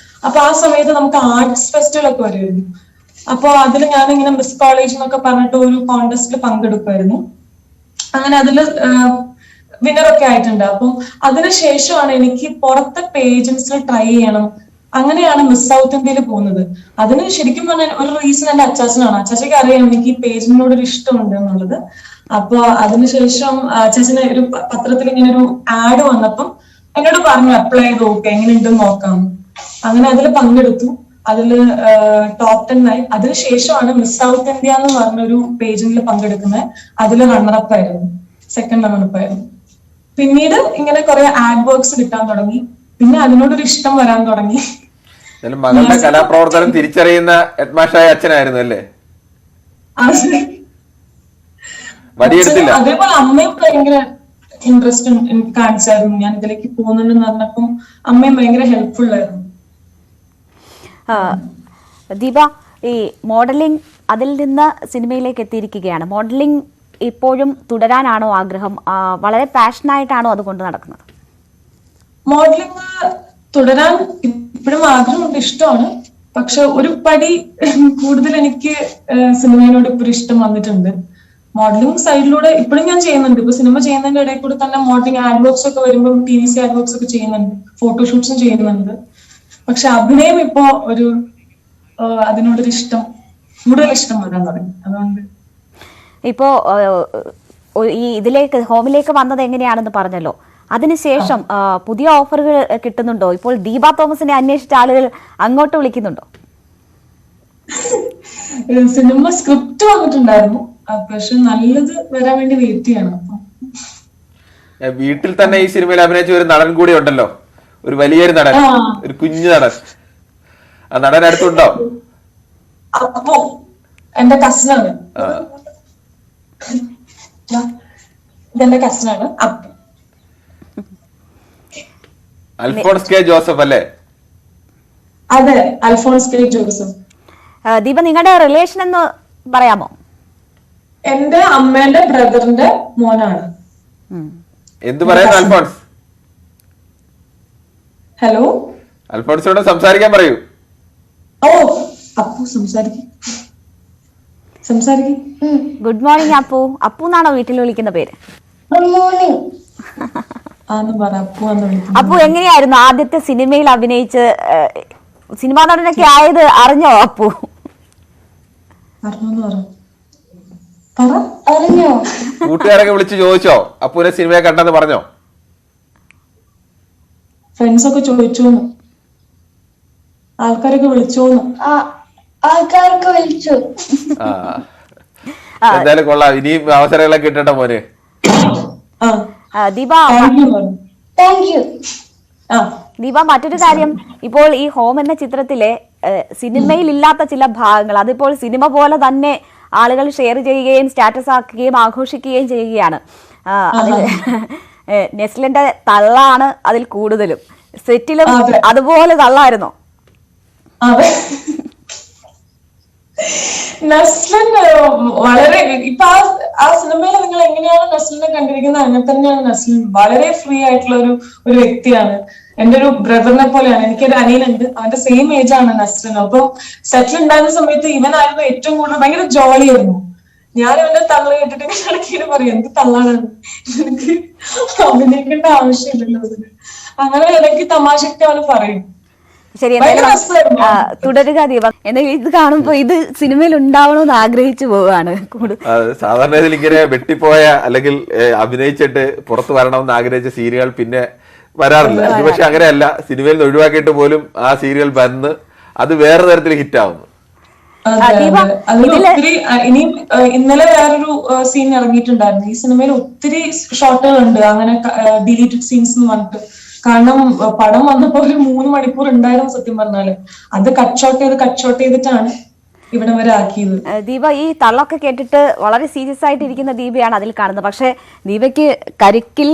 അപ്പൊ ആ സമയത്ത് നമുക്ക് ആർട്സ് ഫെസ്റ്റിവൽ ഒക്കെ വരുമായിരുന്നു. അപ്പൊ അതിൽ ഞാനിങ്ങനെ മിസ് കോളേജ് എന്നൊക്കെ പറഞ്ഞിട്ട് ഒരു കോൺടെസ്റ്റിൽ പങ്കെടുക്കുമായിരുന്നു. അങ്ങനെ അതില് വിന്നറൊക്കെ ആയിട്ടുണ്ട്. അപ്പം അതിനുശേഷമാണ് എനിക്ക് പുറത്തെ പേജൻസിൽ ട്രൈ ചെയ്യണം, അങ്ങനെയാണ് മിസ് സൗത്ത് ഇന്ത്യയിൽ പോകുന്നത്. അതിന് ശരിക്കും പറഞ്ഞാൽ ഒരു റീസൺ എന്റെ അച്ചാച്ചനാണ്. അച്ചാച്ചയ്ക്ക് അറിയാം എനിക്ക് ഈ പേജിനോട് ഒരു ഇഷ്ടമുണ്ട് എന്നുള്ളത്. അപ്പൊ അതിനുശേഷം അച്ചാച്ചന് ഒരു പത്രത്തിൽ ഇങ്ങനെ ഒരു ആഡ് വന്നപ്പം എന്നോട് പറഞ്ഞു അപ്ലൈ ചെയ്ത് നോക്കാം, എങ്ങനെയുണ്ടെന്ന് നോക്കാം. അങ്ങനെ അതിൽ പങ്കെടുത്തു. അതില് ടോപ്പ് 10 ആയി. അതിനുശേഷമാണ് മിസ് സൗത്ത് ഇന്ത്യ എന്ന് പറഞ്ഞൊരു പേജിൽ പങ്കെടുക്കുന്നത്. അതിൽ റണ്ണറപ്പ് ആയിരുന്നു, സെക്കൻഡ് റണ്ണറപ്പ് ആയിരുന്നു. പിന്നീട് ഇങ്ങനെ കുറെ ആഡ് വർക്ക്സ് കിട്ടാൻ തുടങ്ങി. പിന്നെ അതിനോടൊരു ഇഷ്ടം വരാൻ തുടങ്ങി. മകളുടെ കലാപ്രവർത്തനം തിരിച്ചറിയുന്ന ഹെഡ്മാഷായ അച്ഛനായിരുന്നു അല്ലേ? അതേപോലെ അമ്മയും ഭയങ്കര ഇൻട്രസ്റ്റ് കാണിച്ചായിരുന്നു. ഞാൻ ഇതിലേക്ക് പോകുന്നുണ്ടെന്ന് പറഞ്ഞപ്പം അമ്മയും ഭയങ്കര ഹെൽപ്ഫുൾ ആയിരുന്നു. ദീപ, ഈ മോഡലിംഗ് അതിൽ നിന്ന് സിനിമയിലേക്ക് എത്തിയിരിക്കുകയാണ്. മോഡലിംഗ് ഇപ്പോഴും തുടരാനാണോ ആഗ്രഹം? വളരെ പാഷനായിട്ടാണോ അതുകൊണ്ട് നടക്കുന്നത്? മോഡലിംഗ് തുടരാൻ ഇപ്പോഴും ആഗ്രഹമുണ്ട്, ഇഷ്ടമാണ്. പക്ഷെ ഒരു പടി കൂടുതൽ എനിക്ക് സിനിമയോട് ഇപ്പോഴും ഇഷ്ടം വന്നിട്ടുണ്ട്. മോഡലിംഗ് സൈഡിലൂടെ ഇപ്പോഴും ഞാൻ ചെയ്യുന്നുണ്ട്. ഇപ്പൊ സിനിമ ചെയ്യുന്നതിന്റെ ഇടയിൽ കൂടെ തന്നെ മോഡലിംഗ് ആഡ് വർക്ക്സ് ഒക്കെ വരുമ്പോൾ TVC ആഡ് വർക്ക്സ് ഒക്കെ ചെയ്യുന്നുണ്ട്, ഫോട്ടോഷൂട്ട്സും ചെയ്യുന്നുണ്ട്. പക്ഷെ അഭിനയം ഇപ്പോ ഒരു അതിനോടൊരു ഇഷ്ടം, കൂടുതൽ ഇഷ്ടം വരാൻ തുടങ്ങി. അതുകൊണ്ട് ഇപ്പോ ഈ ഇതിലേക്ക് ഹോമിലേക്ക് വന്നത് എങ്ങനെയാണെന്ന് പറഞ്ഞല്ലോ. അതിനുശേഷം പുതിയ ഓഫറുകൾ കിട്ടുന്നുണ്ടോ? ഇപ്പോൾ ദീപ തോമസിനെ അന്വേഷിച്ച ആളുകൾ അങ്ങോട്ട് വിളിക്കുന്നുണ്ടോ? സിനിമ സ്ക്രിപ്റ്റ് വന്നിട്ടുണ്ടായിരുന്നു, പക്ഷെ നല്ലത് വരാൻ വേണ്ടി വെയിറ്റ് ചെയ്യണം. വീട്ടിൽ തന്നെ ഈ സിനിമയിൽ അഭിനയിച്ച ഒരു നടൻ കൂടി ഉണ്ടല്ലോ, ഒരു വലിയൊരു നടൻ, ഒരു കുഞ്ഞു നടൻ. ആ നടൻ അടുത്തുണ്ടോ? അപ്പോ എന്റെ കസിനാണ്, ഇതെന്റെ കസിനാണ് അപ്പു. അൽഫോൺസ് കെ ജോസഫ് അല്ലേ? അതെ, അൽഫോൺസ് കെ ജോസഫ്. ദീപ, നിങ്ങളുടെ റിലേഷൻ എന്ന് പറയാമോ? എന്റെ അമ്മേന്റെ ബ്രദറിന്റെ മോനാണ്. എന്ത് പറയുന്നു അൽഫോൺസ്? ഹലോ, അൽഫോൺസിനോട് സംസാരിക്കാൻ പറയൂ. ഓ അപ്പു സംസാരിക്കും. Good morning Appu. അപ്പു എന്നാണോ വീട്ടിൽ വിളിക്കുന്ന പേര്? Good morning. അപ്പു, എങ്ങനെയായിരുന്നു ആദ്യത്തെ സിനിമയിൽ അഭിനയിച്ച് സിനിമാ നടനൊക്കെ ആയത് അറിഞ്ഞോ അപ്പു? കൂട്ടുകാരൊക്കെ വിളിച്ച് ചോദിച്ചോ അപ്പുവിനെ സിനിമയെ കണ്ടെന്ന് പറഞ്ഞോ? ഫ്രണ്ട്സ് ഒക്കെ ചോദിച്ചോന്ന്, ആൾക്കാരൊക്കെ വിളിച്ചോന്ന്. ആൾക്കാരൊക്കെ വിളിച്ചു. എന്തായാലും കൊള്ളാം, ഇനിയും അവസരങ്ങളൊക്കെ കിട്ടട്ടെ മോനെ. ദീപ, മറ്റൊരു കാര്യം, ഇപ്പോൾ ഈ ഹോം എന്ന ചിത്രത്തിലെ സിനിമയിൽ ഇല്ലാത്ത ചില ഭാഗങ്ങൾ അതിപ്പോൾ സിനിമ പോലെ തന്നെ ആളുകൾ ഷെയർ ചെയ്യുകയും സ്റ്റാറ്റസ് ആക്കുകയും ആഘോഷിക്കുകയും ചെയ്യുകയാണ്. അതിൽ നെസ്ലിന്റെ തള്ളാണ് അതിൽ കൂടുതലും. സെറ്റിലും അതുപോലെ തള്ളായിരുന്നോ? നസ്ലിൻ വളരെ ഇപ്പൊ ആ സിനിമയിൽ നിങ്ങൾ എങ്ങനെയാണ് നസ്ലിനെ കണ്ടിരിക്കുന്നത് അങ്ങനെ തന്നെയാണ് നസ്ലിൻ. വളരെ ഫ്രീ ആയിട്ടുള്ള ഒരു വ്യക്തിയാണ്. എന്റെ ഒരു ബ്രദറിനെ പോലെയാണ്. എനിക്കൊരു അനിയനുണ്ട്, അവന്റെ സെയിം ഏജ് ആണ് നസ്ലിൻ. അപ്പൊ സെറ്റിൽ ഉണ്ടായിരുന്ന സമയത്ത് ഇവനായിരുന്നു ഏറ്റവും കൂടുതൽ. ഭയങ്കര ജോളി ആയിരുന്നു. ഞാൻ ഇവന്റെ തള്ള കേട്ടിട്ട് ഇടയ്ക്ക് പറയും എന്ത് തള്ളാണ്, എനിക്ക് അഭിനയിക്കേണ്ട ആവശ്യമില്ലല്ലോ അതിന്. അങ്ങനെ ഇടയ്ക്ക് തമാശക്ക് അവന് പറയും. ശരി, തുടരുക ദീപ. എന്തെങ്കിലും ഇത് കാണുമ്പോ ഇത് സിനിമയിൽ ഉണ്ടാവണമെന്ന് ആഗ്രഹിച്ചു പോവാണ്. സാധാരണ ഇതിൽ ഇങ്ങനെ വെട്ടിപ്പോയ അല്ലെങ്കിൽ അഭിനയിച്ചിട്ട് പുറത്തു വരണമെന്ന് ആഗ്രഹിച്ച സീരിയൽ പിന്നെ വരാറില്ല. പക്ഷെ അങ്ങനെയല്ല, സിനിമയിൽ നിന്ന് ഒഴിവാക്കിയിട്ട് പോലും ആ സീരിയൽ വന്ന് അത് വേറെ തരത്തിൽ ഹിറ്റ് ആവുന്നു. ഇനി ഇന്നലെ വേറൊരു സീൻ ഇറങ്ങിയിട്ടുണ്ടായിരുന്നു. ഈ സിനിമയിൽ ഒത്തിരി ഷോട്ടുകൾ ഉണ്ട് അങ്ങനെ ഡിലീറ്റഡ് സീൻസ് എന്ന് പറഞ്ഞിട്ട്. കാരണം പടം വന്നപ്പോ ഒരു 3 മണിക്കൂർ ഉണ്ടായിരുന്നു സത്യം പറഞ്ഞാല്. അത് കട്ട് ഷോട്ട് ചെയ്തിട്ടാണ് ഇവിടെ വരെ ആക്കിയത്. ദീപ, ഈ തള്ളൊക്കെ കേട്ടിട്ട് വളരെ സീരിയസ് ആയിട്ട് ഇരിക്കുന്ന ദീപയാണ് അതിൽ കാണുന്നത്. പക്ഷെ ദീപയ്ക്ക് കരിക്കിൽ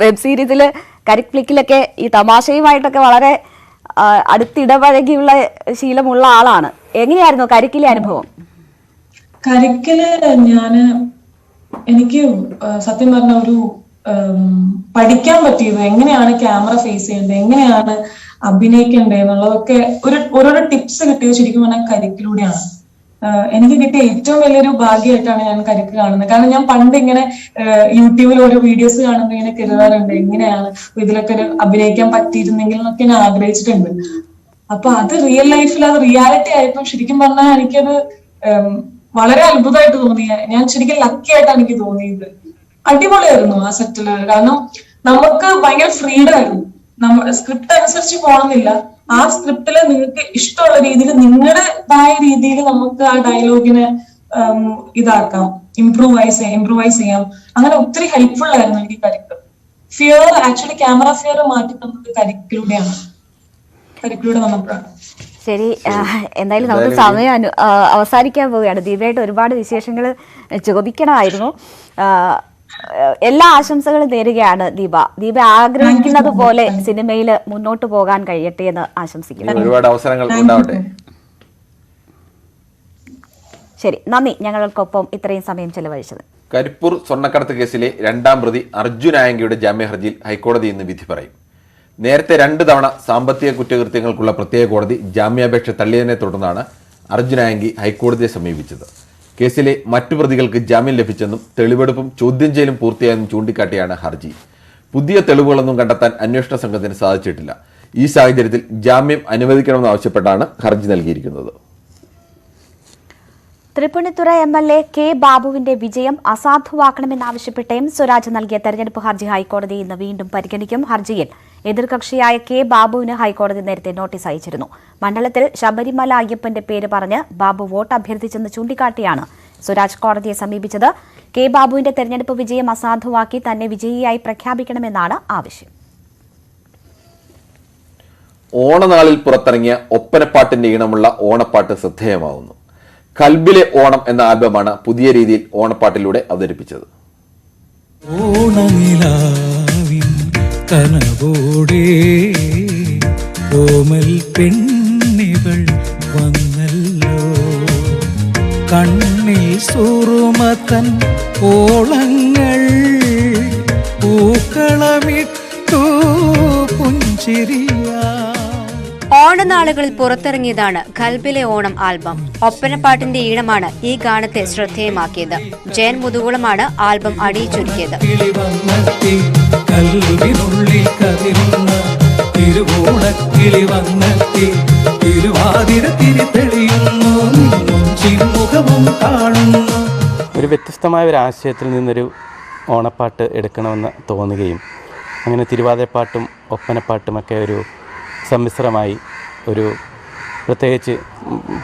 വെബ് സീരീസില് കരിക്ലിക്കിലൊക്കെ ഈ തമാശയുമായിട്ടൊക്കെ വളരെ അടുത്തിടപഴകിയുള്ള ശീലമുള്ള ആളാണ്. എങ്ങനെയായിരുന്നു കരിക്കിലെ അനുഭവം? കരിക്കില് എനിക്ക് സത്യം പറഞ്ഞ ഒരു പഠിക്കാൻ പറ്റിയത് എങ്ങനെയാണ് ക്യാമറ ഫേസ് ചെയ്യേണ്ടത്, എങ്ങനെയാണ് അഭിനയിക്കേണ്ടത് എന്നുള്ളതൊക്കെ ഓരോരോ ടിപ്സ് കിട്ടിയത് ശരിക്കും പറഞ്ഞാൽ കരിക്കിലൂടെയാണ്. എനിക്ക് കിട്ടിയ ഏറ്റവും വലിയൊരു ഭാഗ്യമായിട്ടാണ് ഞാൻ കരിക്ക് കാണുന്നത്. കാരണം ഞാൻ പണ്ട് ഇങ്ങനെ യൂട്യൂബിൽ ഓരോ വീഡിയോസ് കാണുമ്പോൾ ഇങ്ങനെ കരുതാറുണ്ട് എങ്ങനെയാണ് ഇതിലൊക്കെ അഭിനയിക്കാൻ പറ്റിയിരുന്നെങ്കിൽ എന്നൊക്കെ ഞാൻ ആഗ്രഹിച്ചിട്ടുണ്ട്. അപ്പൊ അത് റിയൽ ലൈഫിൽ അത് റിയാലിറ്റി ആയപ്പോൾ ശരിക്കും പറഞ്ഞാൽ എനിക്കത് വളരെ അത്ഭുതമായിട്ട് തോന്നി. ഞാൻ ശരിക്കും ലക്കി ആയിട്ടാണ് എനിക്ക് തോന്നിയത്. അടിപൊളിയായിരുന്നു ആ സെറ്റില്. കാരണം നമുക്ക് ഭയങ്കര ഫ്രീഡം ആയിരുന്നു. സ്ക്രിപ്റ്റ് അനുസരിച്ച് പോകണമെന്നില്ല. ആ സ്ക്രിപ്റ്റില് നിങ്ങൾക്ക് ഇഷ്ടമുള്ള രീതിയിൽ നിങ്ങളുടേതായ രീതിയിൽ നമുക്ക് ആ ഡയലോഗിനെ ഇതാക്കാം, ഇംപ്രൂവൈസ് ചെയ്യാം. അങ്ങനെ ഒത്തിരി ഹെൽപ്ഫുൾ ആയിരുന്നു എനിക്ക് കരിക്ക്. ആക്ച്വലി ക്യാമറ ഫിയർ മാറ്റി തന്നത് കരിക്കിലൂടെ വന്നപ്പോഴാണ്. ശരി, എന്തായാലും നമുക്ക് സമയം അവസാനിക്കാൻ പോവുകയാണ്. ദീപയായിട്ട് ഒരുപാട് വിശേഷങ്ങൾ ചോദിക്കണമായിരുന്നു. എല്ലാ ആശംസകളും നേരുകയാണ് ദീപ ആഗ്രഹിക്കുന്നത് പോലെ സിനിമയിൽ മുന്നോട്ട് പോകാൻ കഴിയട്ടെ എന്ന് ആശംസിക്കുന്നു. ഒരുപാട് അവസരങ്ങൾ ഉണ്ടാവട്ടെ. ശരി, നന്ദി ഞങ്ങൾക്കൊപ്പം ഇത്രയും സമയം ചെലവഴിച്ചത്. കരിപ്പൂർ സ്വർണ്ണക്കടത്ത് കേസിലെ 2ാം പ്രതി അർജുൻ ആയങ്കിയുടെ ജാമ്യ ഹർജിയിൽ ഹൈക്കോടതി ഇന്ന് വിധി പറയും. നേരത്തെ 2 തവണ സാമ്പത്തിക കുറ്റകൃത്യങ്ങൾക്കുള്ള പ്രത്യേക കോടതി ജാമ്യാപേക്ഷ തള്ളിയതിനെ തുടർന്നാണ് അർജുൻ ആയങ്കി ഹൈക്കോടതിയെ സമീപിച്ചത്. കേസിലെ മറ്റു പ്രതികൾക്ക് ജാമ്യം ലഭിച്ചെന്നും തെളിവെടുപ്പും ചോദ്യം ചെയ്യലും പൂർത്തിയായെന്നും ചൂണ്ടിക്കാട്ടിയാണ് ഹർജി. പുതിയ തെളിവുകളൊന്നും കണ്ടെത്താൻ അന്വേഷണ സംഘത്തിന് സാധിച്ചിട്ടില്ല. ഈ സാഹചര്യത്തിൽ ജാമ്യം അനുവദിക്കണമെന്നാവശ്യപ്പെട്ടാണ് ഹർജി നൽകിയിരിക്കുന്നത്. തൃപ്പൂണിത്തുറ MLA കെ ബാബുവിന്റെ വിജയം അസാധുവാക്കണമെന്നാവശ്യപ്പെട്ട് എം സ്വരാജ് നൽകിയ തെരഞ്ഞെടുപ്പ് ഹർജി ഹൈക്കോടതി ഇന്ന് വീണ്ടും പരിഗണിക്കും. ഹർജിയിൽ എതിർകക്ഷിയായ കെ ബാബുവിന് ഹൈക്കോടതി നേരത്തെ നോട്ടീസ് അയച്ചിരുന്നു. മണ്ഡലത്തിൽ ശബരിമല അയ്യപ്പന്റെ പേര് പറഞ്ഞ് ബാബു വോട്ട് അഭ്യർത്ഥിച്ചെന്ന് ചൂണ്ടിക്കാട്ടിയാണ് സ്വരാജ് കോടതിയെ സമീപിച്ചത്. കെ ബാബുവിന്റെ തെരഞ്ഞെടുപ്പ് വിജയം അസാധുവാക്കി തന്നെ വിജയിയായി പ്രഖ്യാപിക്കണമെന്നാണ് ആവശ്യം. ഓണനാളിൽ പുറത്തിറങ്ങിയ ഒപ്പനപ്പാട്ടിന്റെ ഈണമുള്ള ഓണപ്പാട്ട് ശ്രദ്ധേയമാവുന്നു. കൽബിലെ ഓണം എന്ന ആൽബമാണ് പുതിയ രീതിയിൽ ഓണപ്പാട്ടിലൂടെ അവതരിപ്പിച്ചത്. ഓണനിലാവിൻ കനവോടെ ഓമൽ പെണ്ണികൾ വന്നല്ലോ, കണ്ണിൽ സുറുമതൻ ഓളങ്ങൾ പൂക്കളമിട്ടു പുഞ്ചിരിയാ. ഓണനാളുകളിൽ പുറത്തിറങ്ങിയതാണ് ഖൽബിലെ ഓണം ആൽബം. ഒപ്പനപ്പാട്ടിന്റെ ഈണമാണ് ഈ ഗാനത്തെ ശ്രദ്ധേയമാക്കിയത്. ജയൻ മുതുകുളമാണ് ആൽബം അണിയിച്ചൊരുക്കിയത്. ഒരു വ്യത്യസ്തമായ ഒരു ആശയത്തിൽ നിന്നൊരു ഓണപ്പാട്ട് എടുക്കണമെന്ന് തോന്നുകയും അങ്ങനെ തിരുവാതിരപ്പാട്ടും ഒപ്പനപ്പാട്ടുമൊക്കെ ഒരു സമ്മിശ്രമായി ഒരു പ്രത്യേകിച്ച്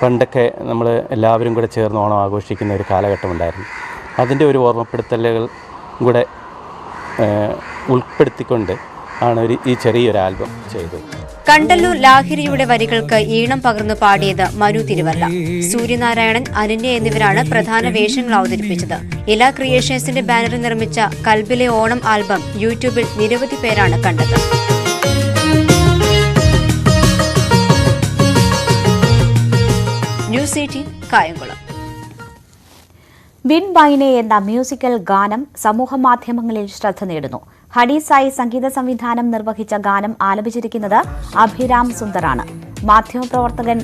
പണ്ടൊക്കെ നമ്മൾ എല്ലാവരും കൂടെ ചേർന്ന് ഓണം ആഘോഷിക്കുന്ന ഒരു കാലഘട്ടമുണ്ടായിരുന്നു. അതിൻ്റെ ഒരു ഓർമ്മപ്പെടുത്തലുകൾ കൂടെ ഉൾപ്പെടുത്തിക്കൊണ്ട് ആണ് ഈ ചെറിയൊരു ആൽബം ചെയ്തത്. കണ്ടല്ലൂർ ലാഹിരിയുടെ വരികൾക്ക് ഈണം പകർന്നു പാടിയത് മനു തിരുവല്ല. സൂര്യനാരായണൻ, അനന്യ എന്നിവരാണ് പ്രധാന വേഷങ്ങൾ അവതരിപ്പിച്ചത്. ഇല ക്രിയേഷൻസിന്റെ ബാനറിൽ നിർമ്മിച്ച കൽബിലെ ഓണം ആൽബം യൂട്യൂബിൽ നിരവധി പേരാണ് കണ്ടത്. ന്യൂസ് 18 കായംകുളം. വിൻ ബൈനെ എന്ന മ്യൂസിക്കൽ ഗാനം സമൂഹമാധ്യമങ്ങളിൽ ശ്രദ്ധ നേടുന്നു. ഹഡീസായി സംഗീത സംവിധാനം നിർവഹിച്ച ഗാനം ആലപിച്ചിരിക്കുന്നത് അഭിരാം സുന്ദറാണ്. മാധ്യമപ്രവർത്തകൻ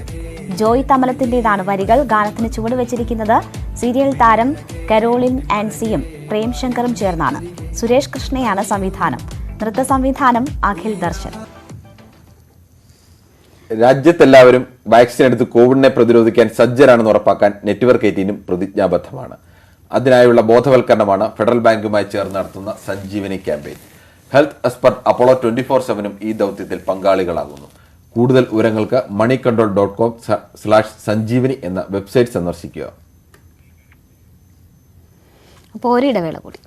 ജോയ് തമലത്തിന്റേതാണ് വരികൾ. ഗാനത്തിന് ചുവടുവച്ചിരിക്കുന്നത് സീരിയൽ താരം കരോളിൻ ആൻസിയും പ്രേംശങ്കറും ചേർന്നാണ്. സുരേഷ് കൃഷ്ണയാണ് സംവിധാനം. നൃത്ത സംവിധാനം അഖിൽ ദർശൻ. രാജ്യത്തെല്ലാവരും വാക്സിൻ എടുത്ത് കോവിഡിനെ പ്രതിരോധിക്കാൻ സജ്ജരാണെന്ന് ഉറപ്പാക്കാൻ നെറ്റ്വർക്ക് 18 പ്രതിജ്ഞാബദ്ധമാണ്. അതിനായുള്ള ബോധവൽക്കരണമാണ് ഫെഡറൽ ബാങ്കുമായി ചേർന്ന് നടത്തുന്ന Sanjeevani campaign. Health expert Apollo 24/7 ഈ ദൗത്യത്തിൽ പങ്കാളികളാകുന്നു. കൂടുതൽ വിവരങ്ങൾക്ക് moneycontrol.com/sanjeevani എന്ന വെബ്സൈറ്റ് സന്ദർശിക്കുക. അപ്പോൾ ഒരിടവേള കൂടി.